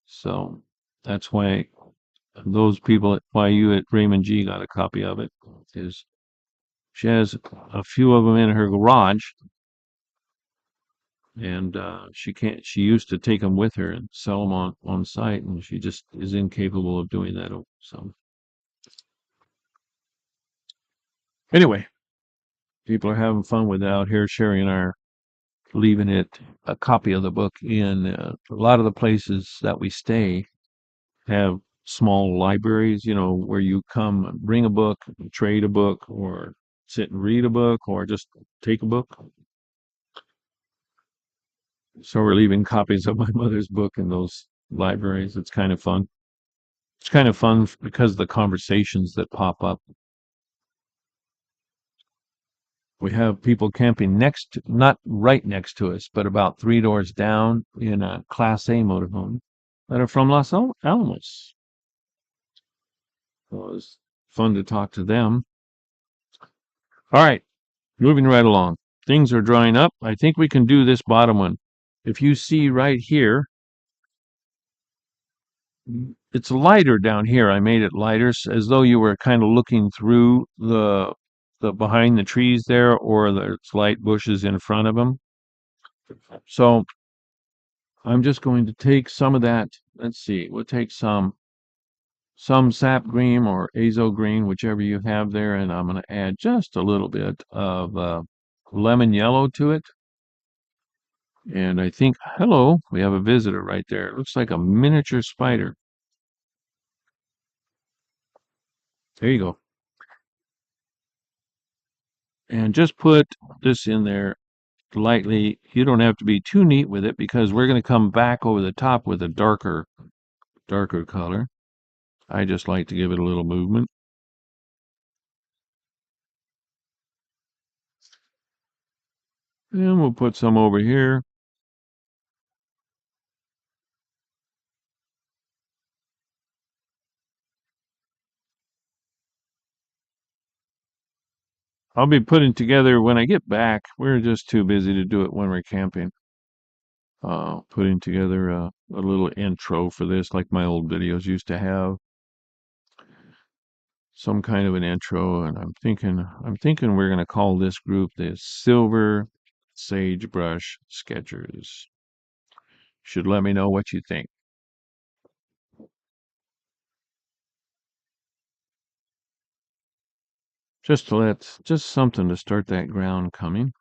So that's why those people, why you at Raymond G got a copy of it, is she has a few of them in her garage, and she used to take them with her and sell them on site, and she just is incapable of doing that. So anyway, people are having fun with it out here. Sherry and I are leaving it a copy of the book in a lot of the places that we stay have small libraries, where you come and bring a book, trade a book, or sit and read a book, or just take a book. So we're leaving copies of my mother's book in those libraries. It's kind of fun. It's kind of fun because of the conversations that pop up. We have people camping not right next to us, but about 3 doors down in a Class A motorhome that are from Los Alamos. So it was fun to talk to them. All right, moving right along. things are drying up. I think we can do this bottom one. If you see right here, it's lighter down here. I made it lighter as though you were kind of looking through the behind the trees there, or there's light bushes in front of them. So I'm just going to take some of that. Let's see. We'll take some sap green or azo green, whichever you have there, and I'm going to add just a little bit of lemon yellow to it. And I think, hello, we have a visitor right there. It looks like a miniature spider. There you go. And just put this in there lightly. You don't have to be too neat with it because we're going to come back over the top with a darker color. I just like to give it a little movement. And we'll put some over here. I'll be putting together when I get back. We're just too busy to do it when we're camping. Putting together a little intro for this, like my old videos used to have. Some kind of an intro, and I'm thinking we're going to call this group the Silver Sagebrush Sketchers. Should let me know what you think. Just something to start that ground coming.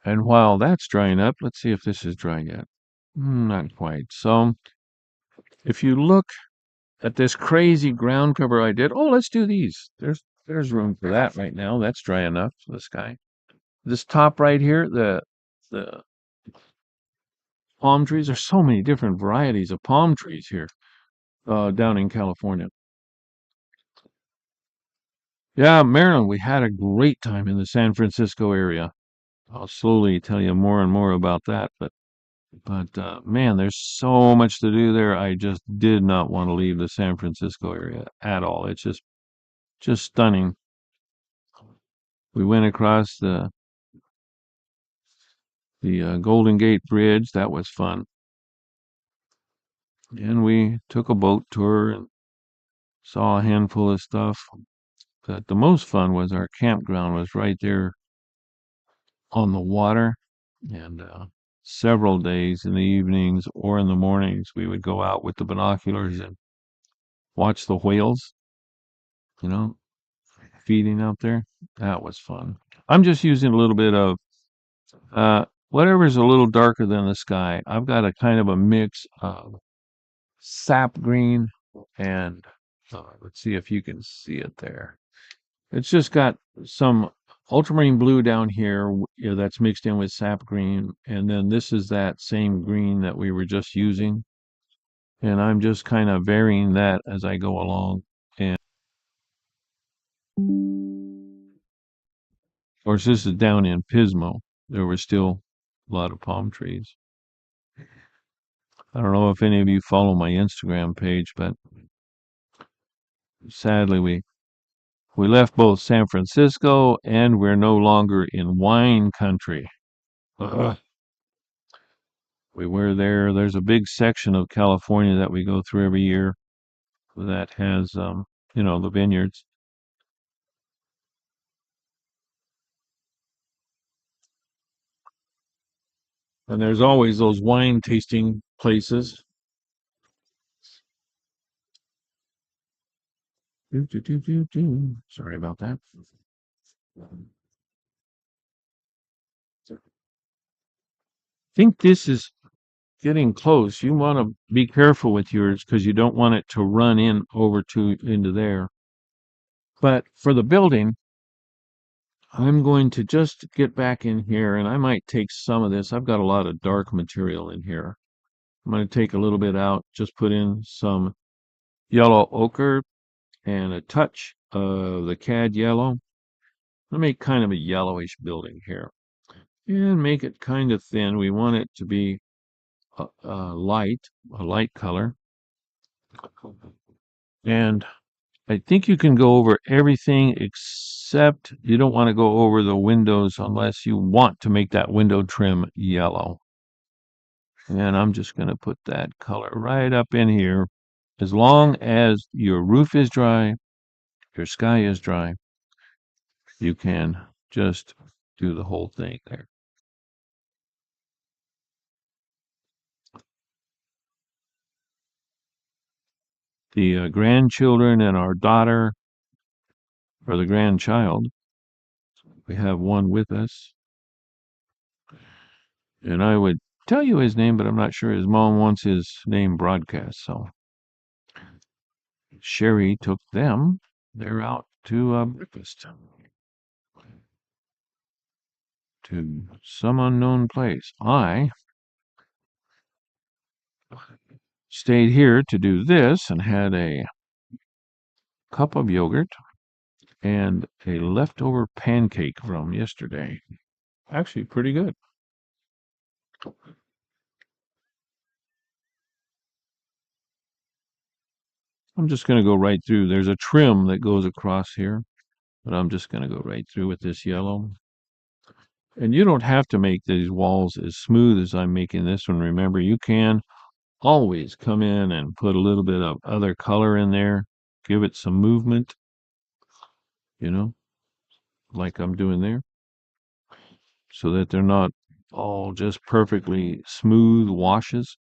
And while that's drying up, let's see if this is dry yet. Not quite. So if you look at this crazy ground cover I did, oh, let's do these. There's room for that right now. That's dry enough for the sky. This top right here, the palm trees. There's so many different varieties of palm trees here down in California. Yeah, Maryland, we had a great time in the San Francisco area. I'll slowly tell you more and more about that, but man, there's so much to do there. I just did not want to leave the San Francisco area at all. It's just stunning. We went across the Golden Gate Bridge. That was fun. And we took a boat tour and saw a handful of stuff. But the most fun was our campground was right there on the water. And several days in the evenings or in the mornings, we would go out with the binoculars and watch the whales, you know, feeding out there. That was fun. I'm just using a little bit of whatever's a little darker than the sky. I've got a kind of a mix of sap green and let's see if you can see it there. It's just got some ultramarine blue down here, that's mixed in with sap green, and then this is that same green that we were just using, and I'm just kind of varying that as I go along. And of course, this is down in Pismo. There were still a lot of palm trees. I don't know if any of you follow my Instagram page, but sadly we left both San Francisco and we're no longer in wine country. Ugh. We were there. There's a big section of California that we go through every year that has, the vineyards. And there's always those wine tasting places. Sorry about that. I think this is getting close. You want to be careful with yours because you don't want it to run in over to into there. But for the building, I'm going to just get back in here and I might take some of this. I've got a lot of dark material in here. I'm going to take a little bit out, just put in some yellow ochre and a touch of the cad yellow. I'll make kind of a yellowish building here and make it kind of thin. We want it to be a light color. And I think you can go over everything except you don't want to go over the windows unless you want to make that window trim yellow. And I'm just going to put that color right up in here. As long as your roof is dry, your sky is dry, you can just do the whole thing there. The grandchildren and our daughter, or the grandchild, we have one with us. And I would tell you his name, but I'm not sure his mom wants his name broadcast. So Sherry took them. They're out to breakfast to some unknown place. I stayed here to do this and had a cup of yogurt and a leftover pancake from yesterday. Actually, pretty good. I'm just going to go right through. There's a trim that goes across here, but I'm just going to go right through with this yellow. And you don't have to make these walls as smooth as I'm making this one. Remember, you can always come in and put a little bit of other color in there, give it some movement, you know, like I'm doing there, so that they're not all just perfectly smooth washes.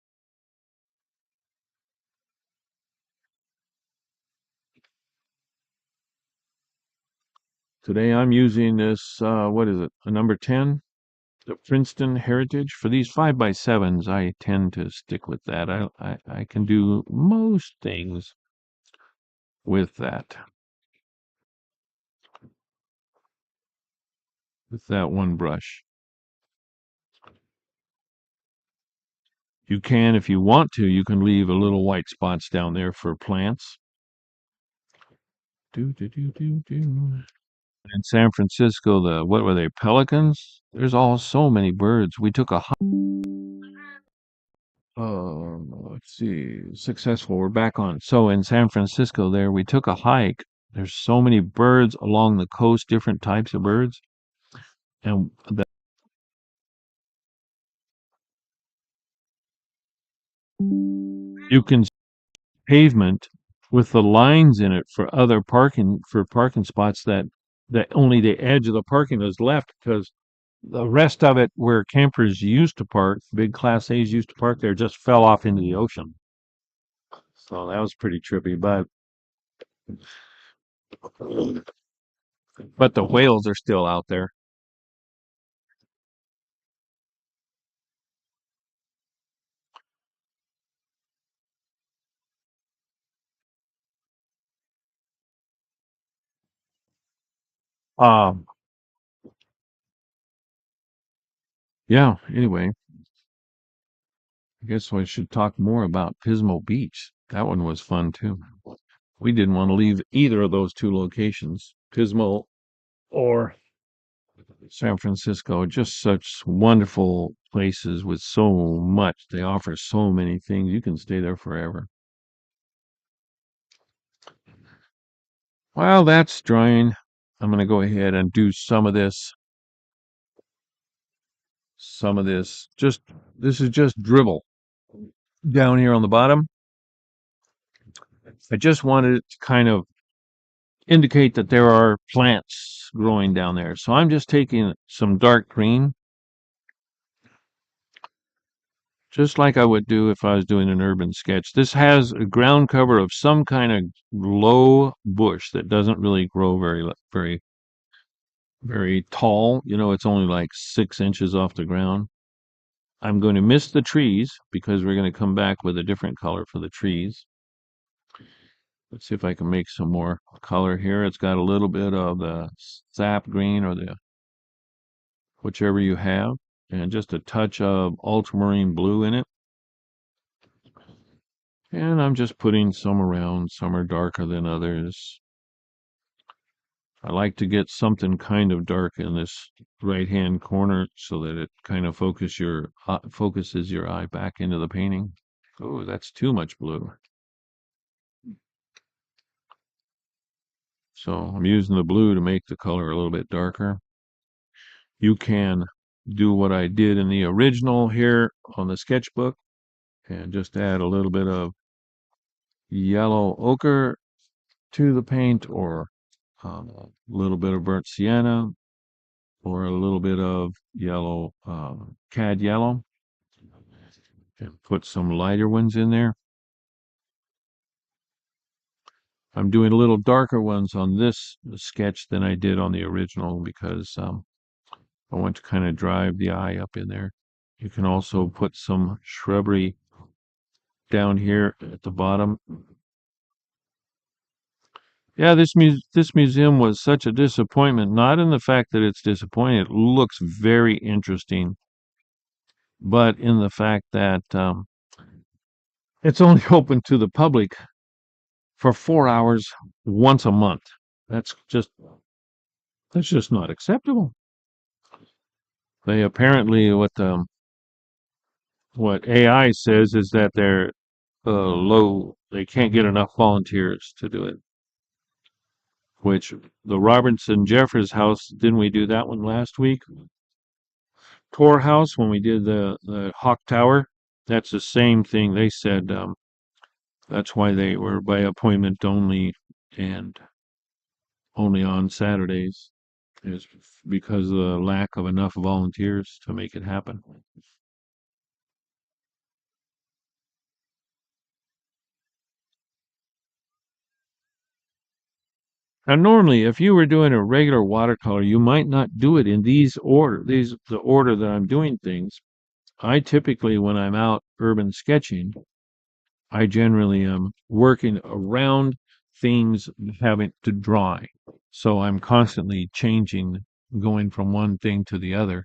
Today I'm using this, what is it, a number 10? The Princeton Heritage. For these 5x7s, I tend to stick with that. I can do most things with that. With that one brush. You can, if you want to, you can leave a little white spots down there for plants. Do, do, do, do, do. In San Francisco, what were they, pelicans? There's all so many birds. We took a let's see, successful. We're back on. So in San Francisco there, we took a hike. There's so many birds along the coast, different types of birds. And you can pavement with the lines in it for other parking spots that only the edge of the parking is left because the rest of it where campers used to park, big class A's used to park there, just fell off into the ocean. So that was pretty trippy, but the whales are still out there. Um, yeah, anyway, I guess I should talk more about Pismo Beach. That one was fun too. We didn't want to leave either of those two locations, Pismo or San Francisco. Just such wonderful places with so much. They offer so many things. You can stay there forever. While that's drying, I'm going to go ahead and do some of this. This is just dribble down here on the bottom. I just wanted it to kind of indicate that there are plants growing down there. So I'm just taking some dark green, just like I would do if I was doing an urban sketch. This has a ground cover of some kind of low bush that doesn't really grow very, very tall. You know, it's only like 6 inches off the ground. I'm going to miss the trees because we're going to come back with a different color for the trees. Let's see if I can make some more color here. It's got a little bit of the sap green or the whichever you have, and just a touch of ultramarine blue in it. And I'm just putting some around. Some are darker than others. I like to get something kind of dark in this right-hand corner so that it kind of focuses your eye back into the painting. Oh, that's too much blue. So I'm using the blue to make the color a little bit darker. You can do what I did in the original here on the sketchbook and just add a little bit of yellow ochre to the paint, or a little bit of burnt sienna, or a little bit of yellow, cad yellow, and put some lighter ones in there. I'm doing a little darker ones on this sketch than I did on the original because I want to kind of drive the eye up in there. You can also put some shrubbery down here at the bottom. Yeah, this museum was such a disappointment, not in the fact that it's disappointing. It looks very interesting, but in the fact that it's only open to the public for 4 hours once a month. That's just that's just not acceptable. They apparently what AI says is that they're low. They can't get enough volunteers to do it. Which the Robertson Jeffers house, didn't we do that one last week? Tor house when we did the Hawk Tower. That's the same thing. They said that's why they were by appointment only and only on Saturdays, is because of the lack of enough volunteers to make it happen. And normally, if you were doing a regular watercolor, you might not do it in the order that I'm doing things. I typically, when I'm out urban sketching, I generally am working around things having to dry. So I'm constantly changing, going from one thing to the other.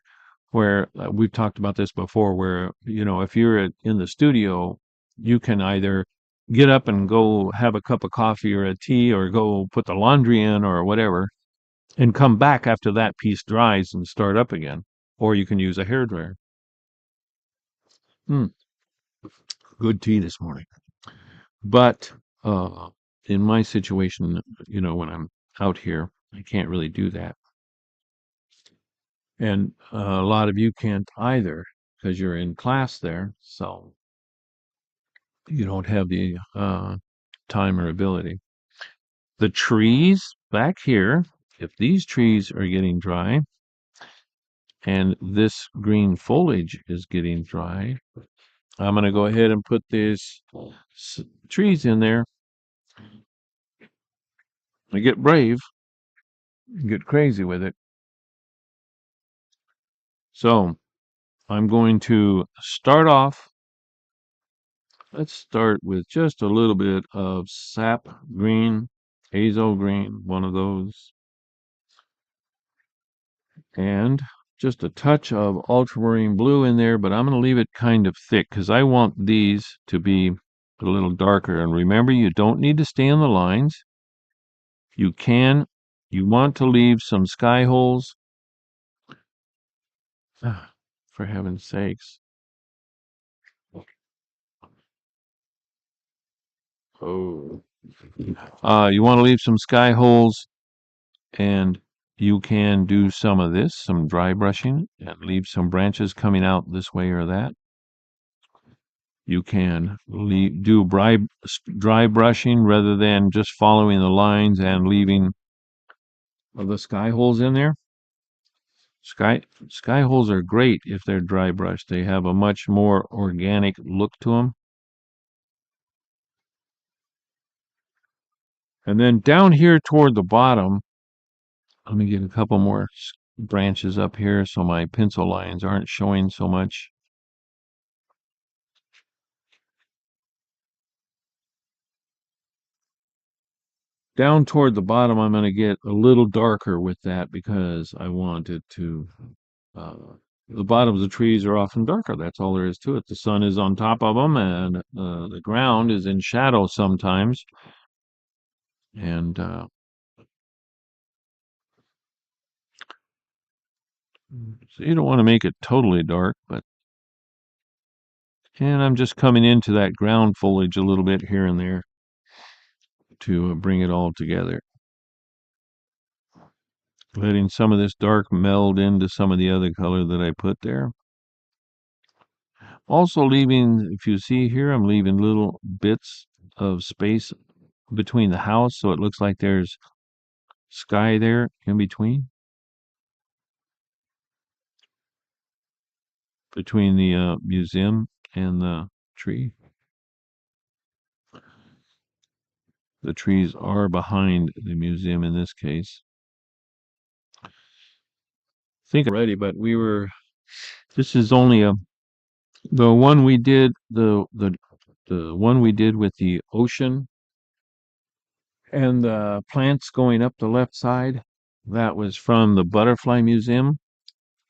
Where we've talked about this before, where, if you're in the studio, you can either get up and go have a cup of coffee or a tea or go put the laundry in or whatever and come back after that piece dries and start up again. Or you can use a hairdryer. Mm, good tea this morning. But uh, in my situation, when I'm out here, I can't really do that. And a lot of you can't either because you're in class there. So you don't have the time or ability. The trees back here, if these trees are getting dry and this green foliage is getting dry, I'm going to go ahead and put these trees in there. I get brave, get crazy with it. So I'm going to start off. Let's start with just a little bit of sap green, azo green, one of those, and just a touch of ultramarine blue in there, but I'm going to leave it kind of thick because I want these to be a little darker. And remember, you don't need to stay on the lines. You want to leave some sky holes. For heaven's sakes. Oh. You want to leave some sky holes, and you can do some of this, some dry brushing, and leave some branches coming out this way or that. You can do dry brushing rather than just following the lines and leaving the sky holes in there. Sky holes are great if they're dry brushed. They have a much more organic look to them. And then down here toward the bottom, let me get a couple more branches up here so my pencil lines aren't showing so much. Down toward the bottom, I'm going to get a little darker with that because I want it to, uh, the bottoms of the trees are often darker. That's all there is to it. The sun is on top of them, and the ground is in shadow sometimes. And so you don't want to make it totally dark, and I'm just coming into that ground foliage a little bit here and there to bring it all together. letting some of this dark meld into some of the other color that I put there. Also leaving, if you see here, I'm leaving little bits of space between the house so it looks like there's sky there in between the museum and the tree. The trees are behind the museum in this case. I think already, but this is only the one we did, the one we did with the ocean and the plants going up the left side. That was from the Butterfly Museum,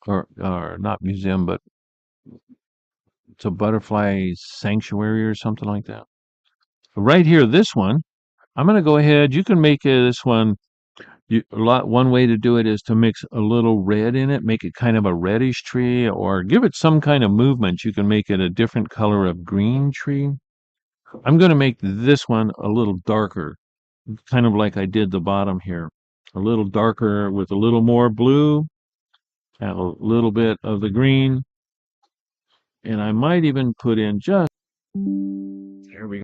or not museum, but it's a butterfly sanctuary or something like that. Right here, this one, I'm going to go ahead. You can make this one. One way to do it is to mix a little red in it, make it kind of a reddish tree, or give it some kind of movement. You can make it a different color of green tree. I'm going to make this one a little darker, kind of like I did the bottom here. A little darker with a little more blue and a little bit of the green. And I might even put in just, there we go.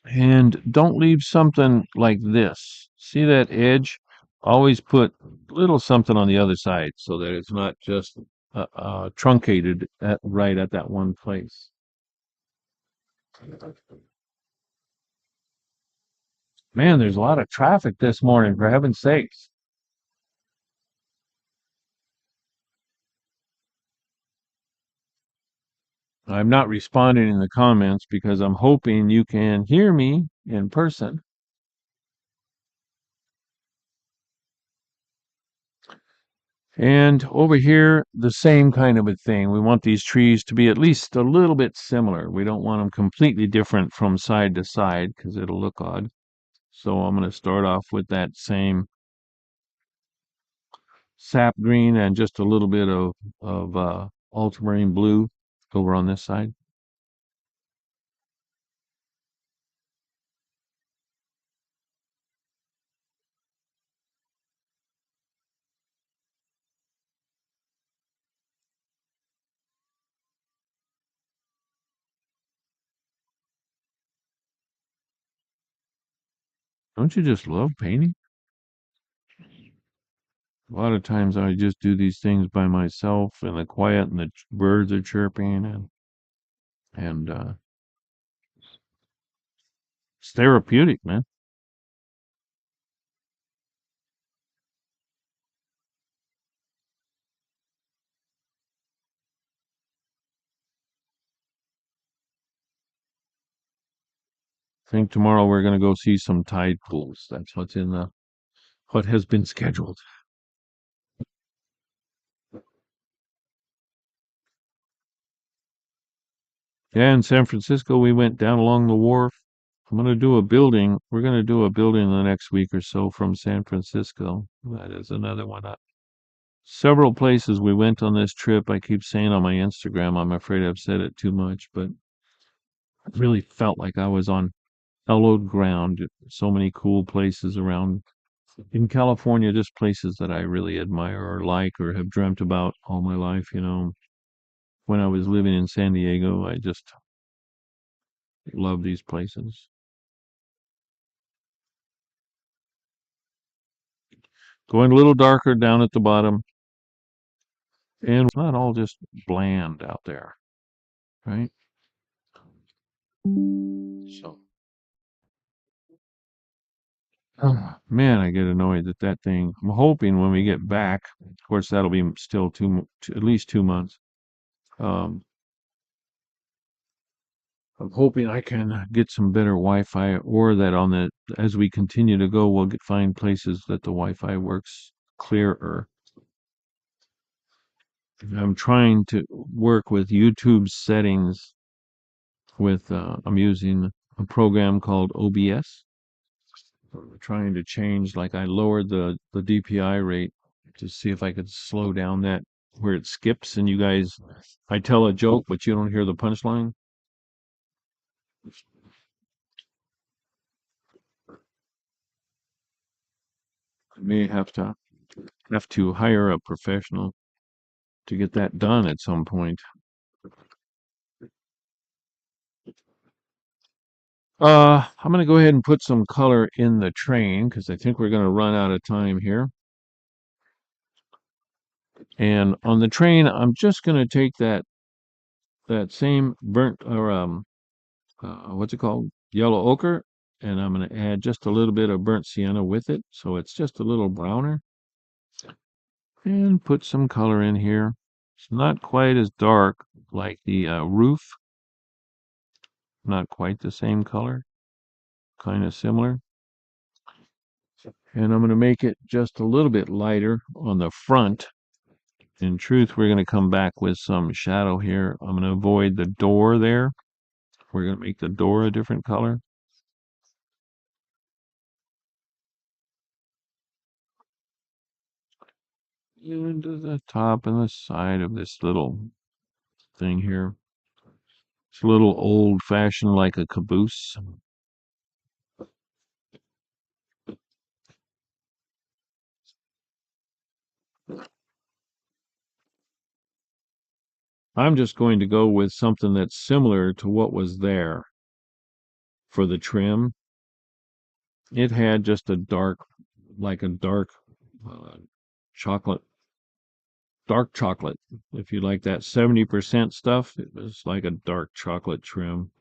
And don't leave something like this. See that edge? Always put little something on the other side so that it's not just truncated right at that one place. Man, there's a lot of traffic this morning, for heaven's sakes. I'm not responding in the comments because I'm hoping you can hear me in person. And over here, the same kind of a thing. We want these trees to be at least a little bit similar. We don't want them completely different from side to side because it'll look odd. So I'm going to start off with that same sap green and just a little bit of ultramarine blue over on this side. Don't you just love painting? A lot of times I just do these things by myself in the quiet and the birds are chirping and it's therapeutic, man. I think tomorrow we're going to go see some tide pools. That's what has been scheduled. Yeah, in San Francisco we went down along the wharf. I'm going to do a building. We're going to do a building in the next week or so from San Francisco. That is another one. Several places we went on this trip. I keep saying on my Instagram, I'm afraid I've said it too much, but I really felt like I was on hallowed ground. So many cool places around in California, just places that I really admire or like or have dreamt about all my life. When I was living in San Diego, I just love these places. Going a little darker down at the bottom, and it's not all just bland out there, right? So, oh, man, I get annoyed at that thing. I'm hoping when we get back, of course, that'll be still at least 2 months. Um, I'm hoping I can get some better Wi-Fi, or that as we continue to go, we'll find places that the Wi-Fi works clearer. I'm trying to work with YouTube settings I'm using a program called OBS. We're trying to change, like I lowered the DPI rate to see if I could slow down that where it skips and I tell a joke, but you don't hear the punchline. I may have to hire a professional to get that done at some point. I'm going to go ahead and put some color in the train because I think we're going to run out of time here. And on the train, I'm just going to take that same burnt or what's it called? Yellow ochre, and I'm going to add just a little bit of burnt sienna with it, so it's just a little browner. And put some color in here. It's not quite as dark like the roof. Not quite the same color, kind of similar. And I'm going to make it just a little bit lighter on the front. In truth, we're going to come back with some shadow here. I'm going to avoid the door there. We're going to make the door a different color. And to the top and the side of this little thing here. It's a little old-fashioned like a caboose. I'm just going to go with something that's similar to what was there for the trim. It had just a dark uh, chocolate, dark chocolate. If you like that 70% stuff, it was like a dark chocolate trim.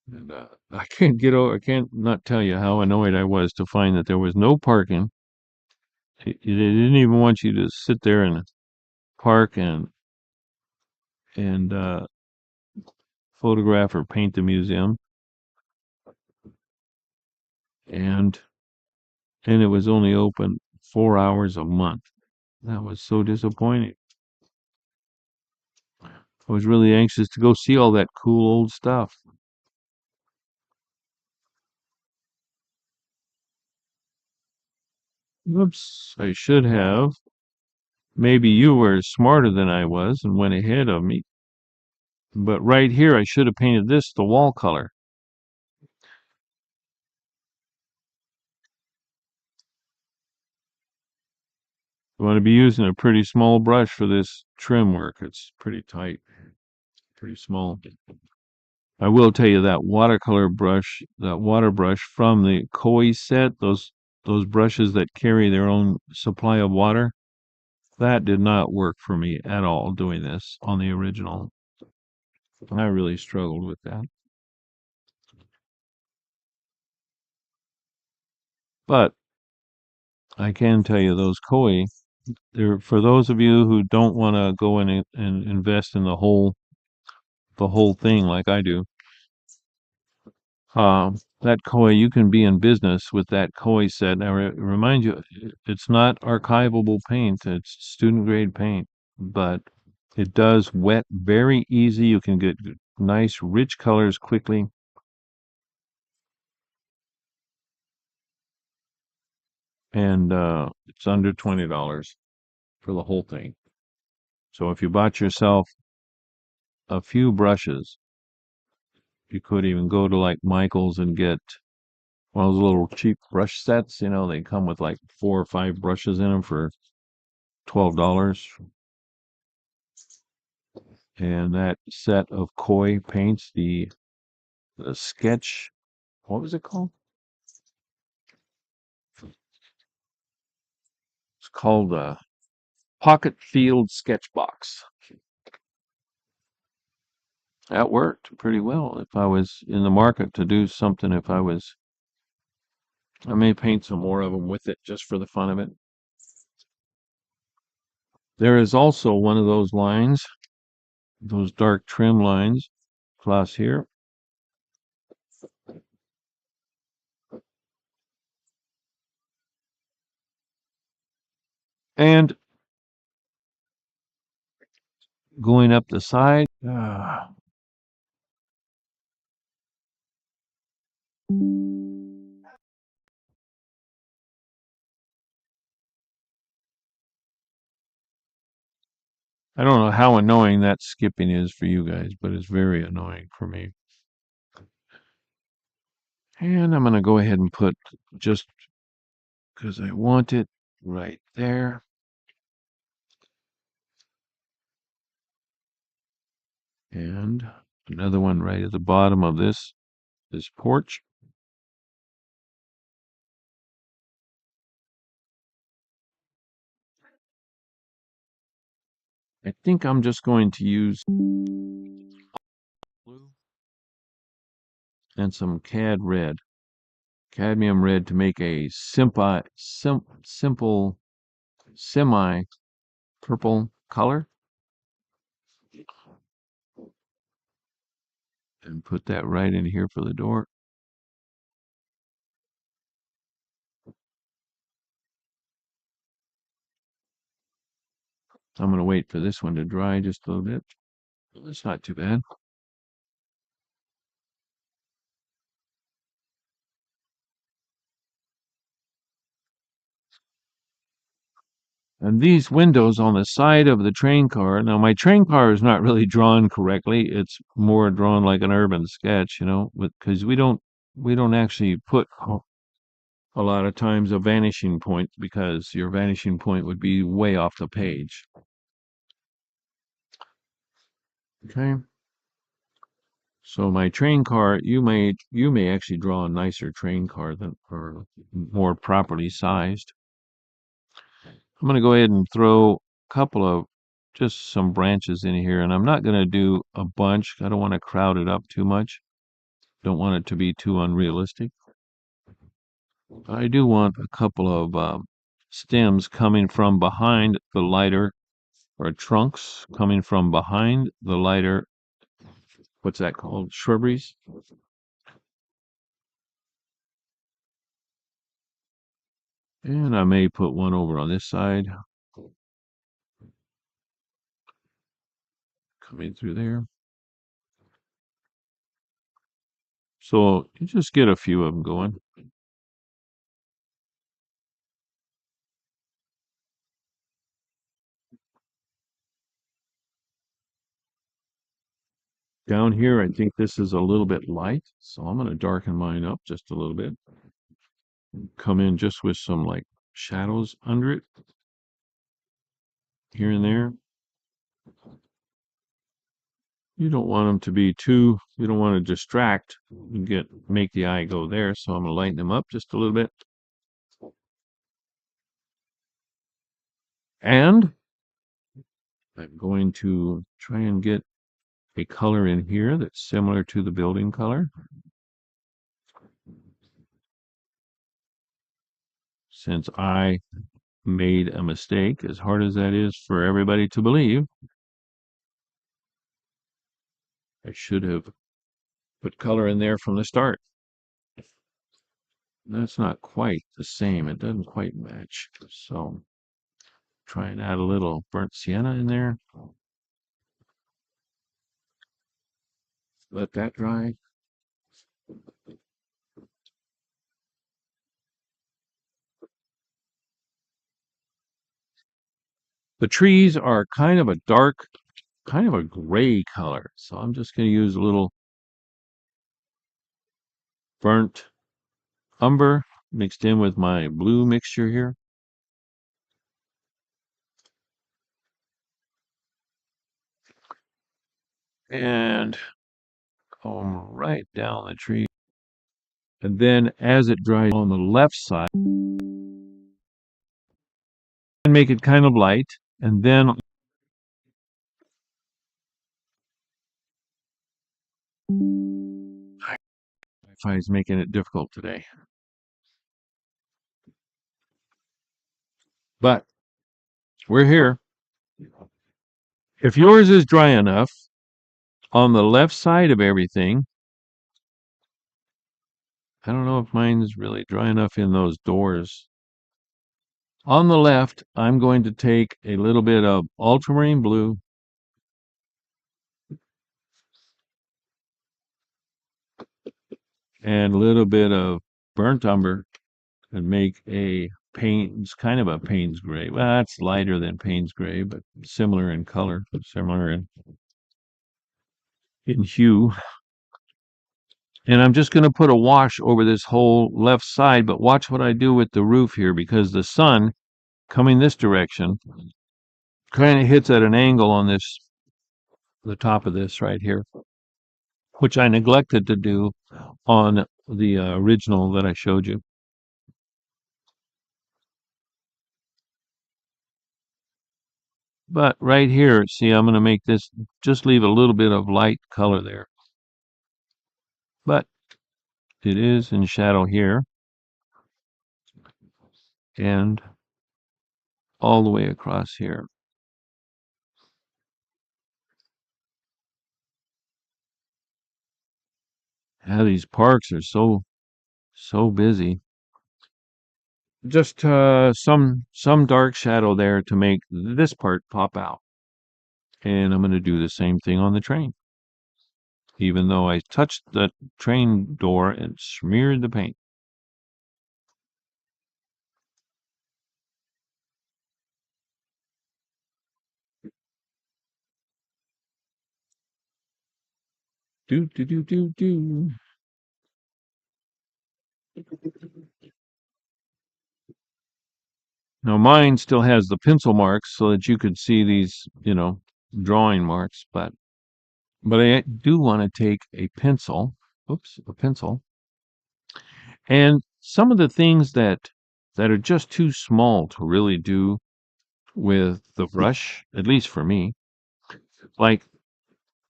And I can't get over, I can't not tell you how annoyed I was to find that there was no parking. They didn't even want you to sit there and park and photograph or paint the museum. And and it was only open 4 hours a month. That was so disappointing. I was really anxious to go see all that cool old stuff. Oops, I should have. Maybe you were smarter than I was and went ahead of me. But right here, I should have painted this the wall color. You want to be using a pretty small brush for this trim work. It's pretty tight, pretty small. I will tell you that water brush from the Koi set, those brushes that carry their own supply of water, that did not work for me at all doing this on the original. I really struggled with that. But I can tell you those Koi, they're for those of you who don't want to go in and invest in the whole thing like I do. That Koi, you can be in business with that Koi set. Now, remind you, it's not archivable paint; it's student grade paint, but it does wet very easy. You can get nice, rich colors quickly, and it's under $20 for the whole thing. So if you bought yourself a few brushes, you could even go to like Michael's and get one of those little cheap brush sets. They come with like 4 or 5 brushes in them for $12. And that set of Koi paints, the sketch, what was it called? It's called Pocket Field Sketch Box. That worked pretty well. If I was in the market to do something, I may paint some more of them with it just for the fun of it. There is also one of those lines, those dark trim lines, across here. And going up the side. I don't know how annoying that skipping is for you guys, but it's very annoying for me. And I'm going to go ahead and put, just because I want it, right there. And another one right at the bottom of this porch. I think I'm just going to use blue and some cadmium red to make a simple semi purple color, and put that right in here for the door. I'm going to wait for this one to dry just a little bit. It's not too bad. And these windows on the side of the train car, now my train car is not really drawn correctly. It's more drawn like an urban sketch, because we don't actually put a lot of times a vanishing point, because your vanishing point would be way off the page. Okay. So my train car, you may actually draw a nicer train car than, or more properly sized. I'm going to go ahead and throw a couple of just some branches in here, and I'm not going to do a bunch. I don't want to crowd it up too much. Don't want it to be too unrealistic. But I do want a couple of stems coming from behind the lighter, or trunks coming from behind the lighter. What's that called? Shrubberies. And I may put one over on this side, coming through there. So you just get a few of them going. Down here, I think this is a little bit light, so I'm going to darken mine up just a little bit. Come in just with some like shadows under it, here and there. You don't want them to be you don't want to distract and make the eye go there, so I'm going to lighten them up just a little bit. And I'm going to try and get a color in here that's similar to the building color. Since I made a mistake, as hard as that is for everybody to believe, I should have put color in there from the start. That's not quite the same. It doesn't quite match. So try and add a little burnt sienna in there. Let that dry. The trees are kind of a dark, kind of a gray color. So I'm just going to use a little burnt umber mixed in with my blue mixture here. And comb right down the tree. And then as it dries on the left side, and make it kind of light. And then Wi-Fi is making it difficult today. But we're here. If yours is dry enough, on the left side of everything, I don't know if mine's really dry enough in those doors. On the left, I'm going to take a little bit of ultramarine blue and a little bit of burnt umber and make a it's kind of a Payne's gray. Well, it's lighter than Payne's gray, but similar in color, similar in hue. And I'm just going to put a wash over this whole left side, but watch what I do with the roof here, because the sun coming this direction kind of hits at an angle on this, the top of this right here, which I neglected to do on the original that I showed you. But right here, see, I'm going to make this, just leave a little bit of light color there. But it is in shadow here and all the way across here. Yeah, these parks are so busy. Just some dark shadow there to make this part pop out. And I'm going to do the same thing on the train. Even though I touched the train door and smeared the paint. Do do do do do. Now mine still has the pencil marks so that you could see these, drawing marks, but I do want to take a pencil, a pencil, and some of the things that are just too small to really do with the brush, at least for me, like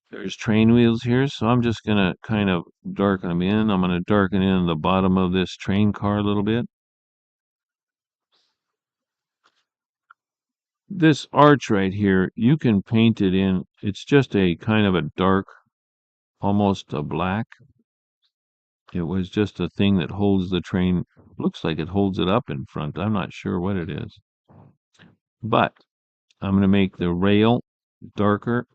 there's train wheels here, so I'm just gonna kind of darken them in. I'm gonna darken in the bottom of this train car a little bit. This arch right here, you can paint it in. It's just a kind of a dark, almost a black. It was just a thing that holds the train. Looks like it holds it up in front. I'm not sure what it is. But I'm going to make the rail darker.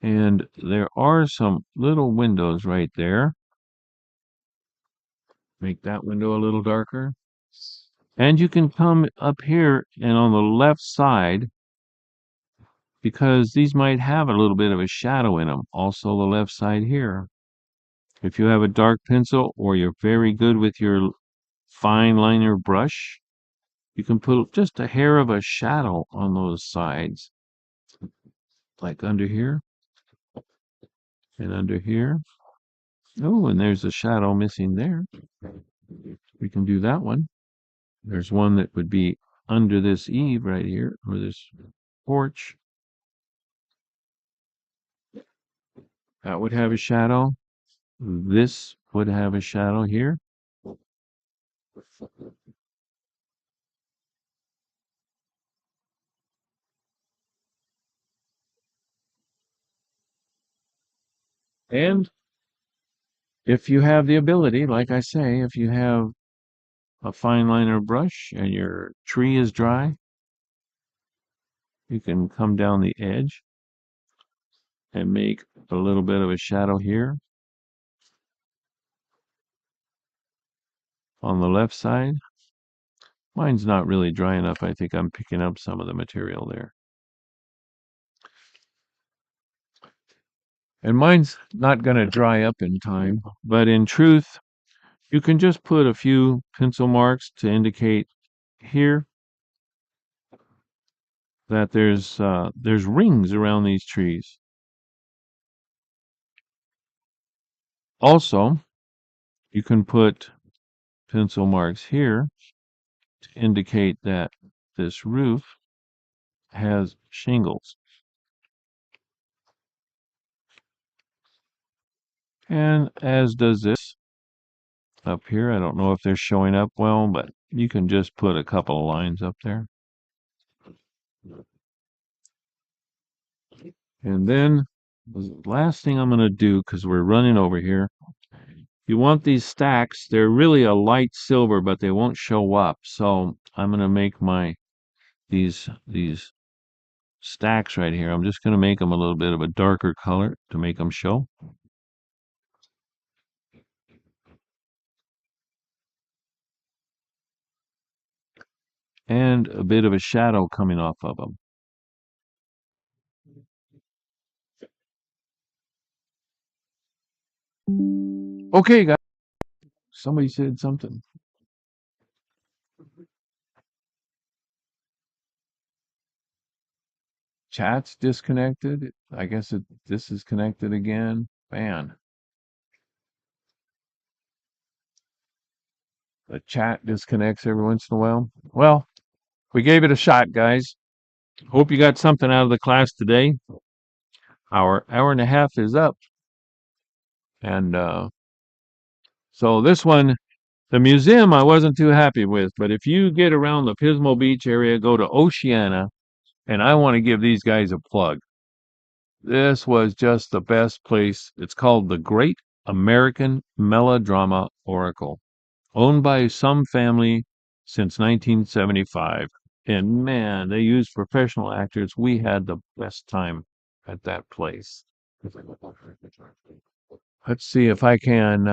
And there are some little windows right there. Make that window a little darker. And you can come up here and on the left side, because these might have a little bit of a shadow in them. Also the left side here. If you have a dark pencil or you're very good with your fine liner brush, you can put just a hair of a shadow on those sides, like under here and under here. Oh, and there's a shadow missing there. We can do that one. There's one that would be under this eave right here, or this porch. That would have a shadow. This would have a shadow here. And if you have the ability, like I say, if you have a fine liner brush and your tree is dry, you can come down the edge and make a little bit of a shadow here on the left side. Mine's not really dry enough. I think I'm picking up some of the material there. And mine's not going to dry up in time, but in truth, you can just put a few pencil marks to indicate here that there's rings around these trees. Also, you can put pencil marks here to indicate that this roof has shingles. And as does this up here. I don't know if they're showing up well, but you can just put a couple of lines up there. And then the last thing I'm going to do, because we're running over here, you want these stacks. They're really a light silver, but they won't show up. So I'm going to make these stacks right here. I'm just going to make them a little bit of a darker color to make them show. And a bit of a shadow coming off of them. Okay, guys. Somebody said something. Chat's disconnected. I guess this is connected again. Man, the chat disconnects every once in a while. Well, we gave it a shot, guys. Hope you got something out of the class today. Our hour and a half is up. And so this one, the museum, I wasn't too happy with. But if you get around the Pismo Beach area, go to Oceana. And I want to give these guys a plug. This was just the best place. It's called the Great American Melodrama Oracle, owned by some family since 1975. And man, they used professional actors. We had the best time at that place. Let's see if I can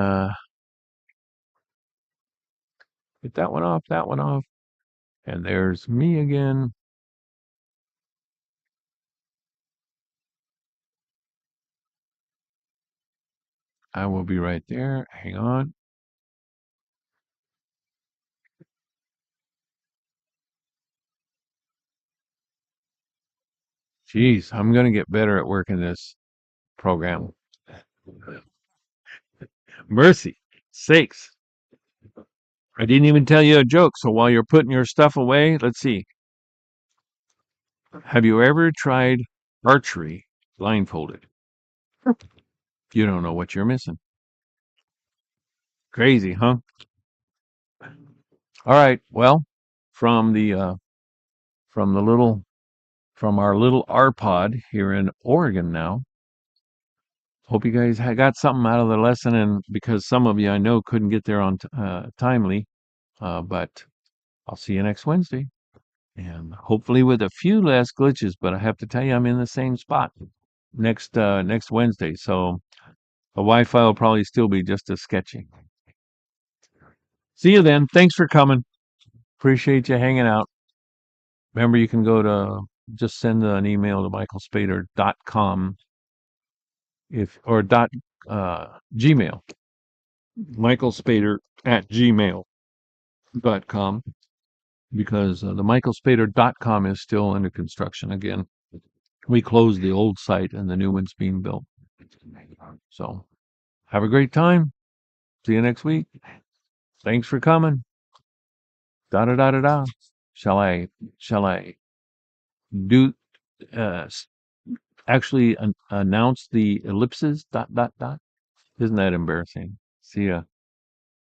get that one off, that one off. And there's me again. I will be right there. Hang on. Jeez, I'm going to get better at working this program. Mercy sakes. I didn't even tell you a joke. So while you're putting your stuff away, let's see. Have you ever tried archery blindfolded? You don't know what you're missing. Crazy, huh? All right. Well, from the from the little from our little R pod here in Oregon now. Hope you guys got something out of the lesson, and because some of you I know couldn't get there on timely, but I'll see you next Wednesday, and hopefully with a few less glitches. But I have to tell you, I'm in the same spot next Wednesday, so the Wi-Fi will probably still be just as sketchy. See you then. Thanks for coming. Appreciate you hanging out. Remember, you can go to just send an email to michaelspader.com if or dot Gmail. michaelspader@gmail.com because the michaelspader.com is still under construction again. We closed the old site and the new one's being built. So have a great time. See you next week. Thanks for coming. Da da da da da. Shall I do actually announce the ellipses dot dot dot? Isn't that embarrassing? See ya.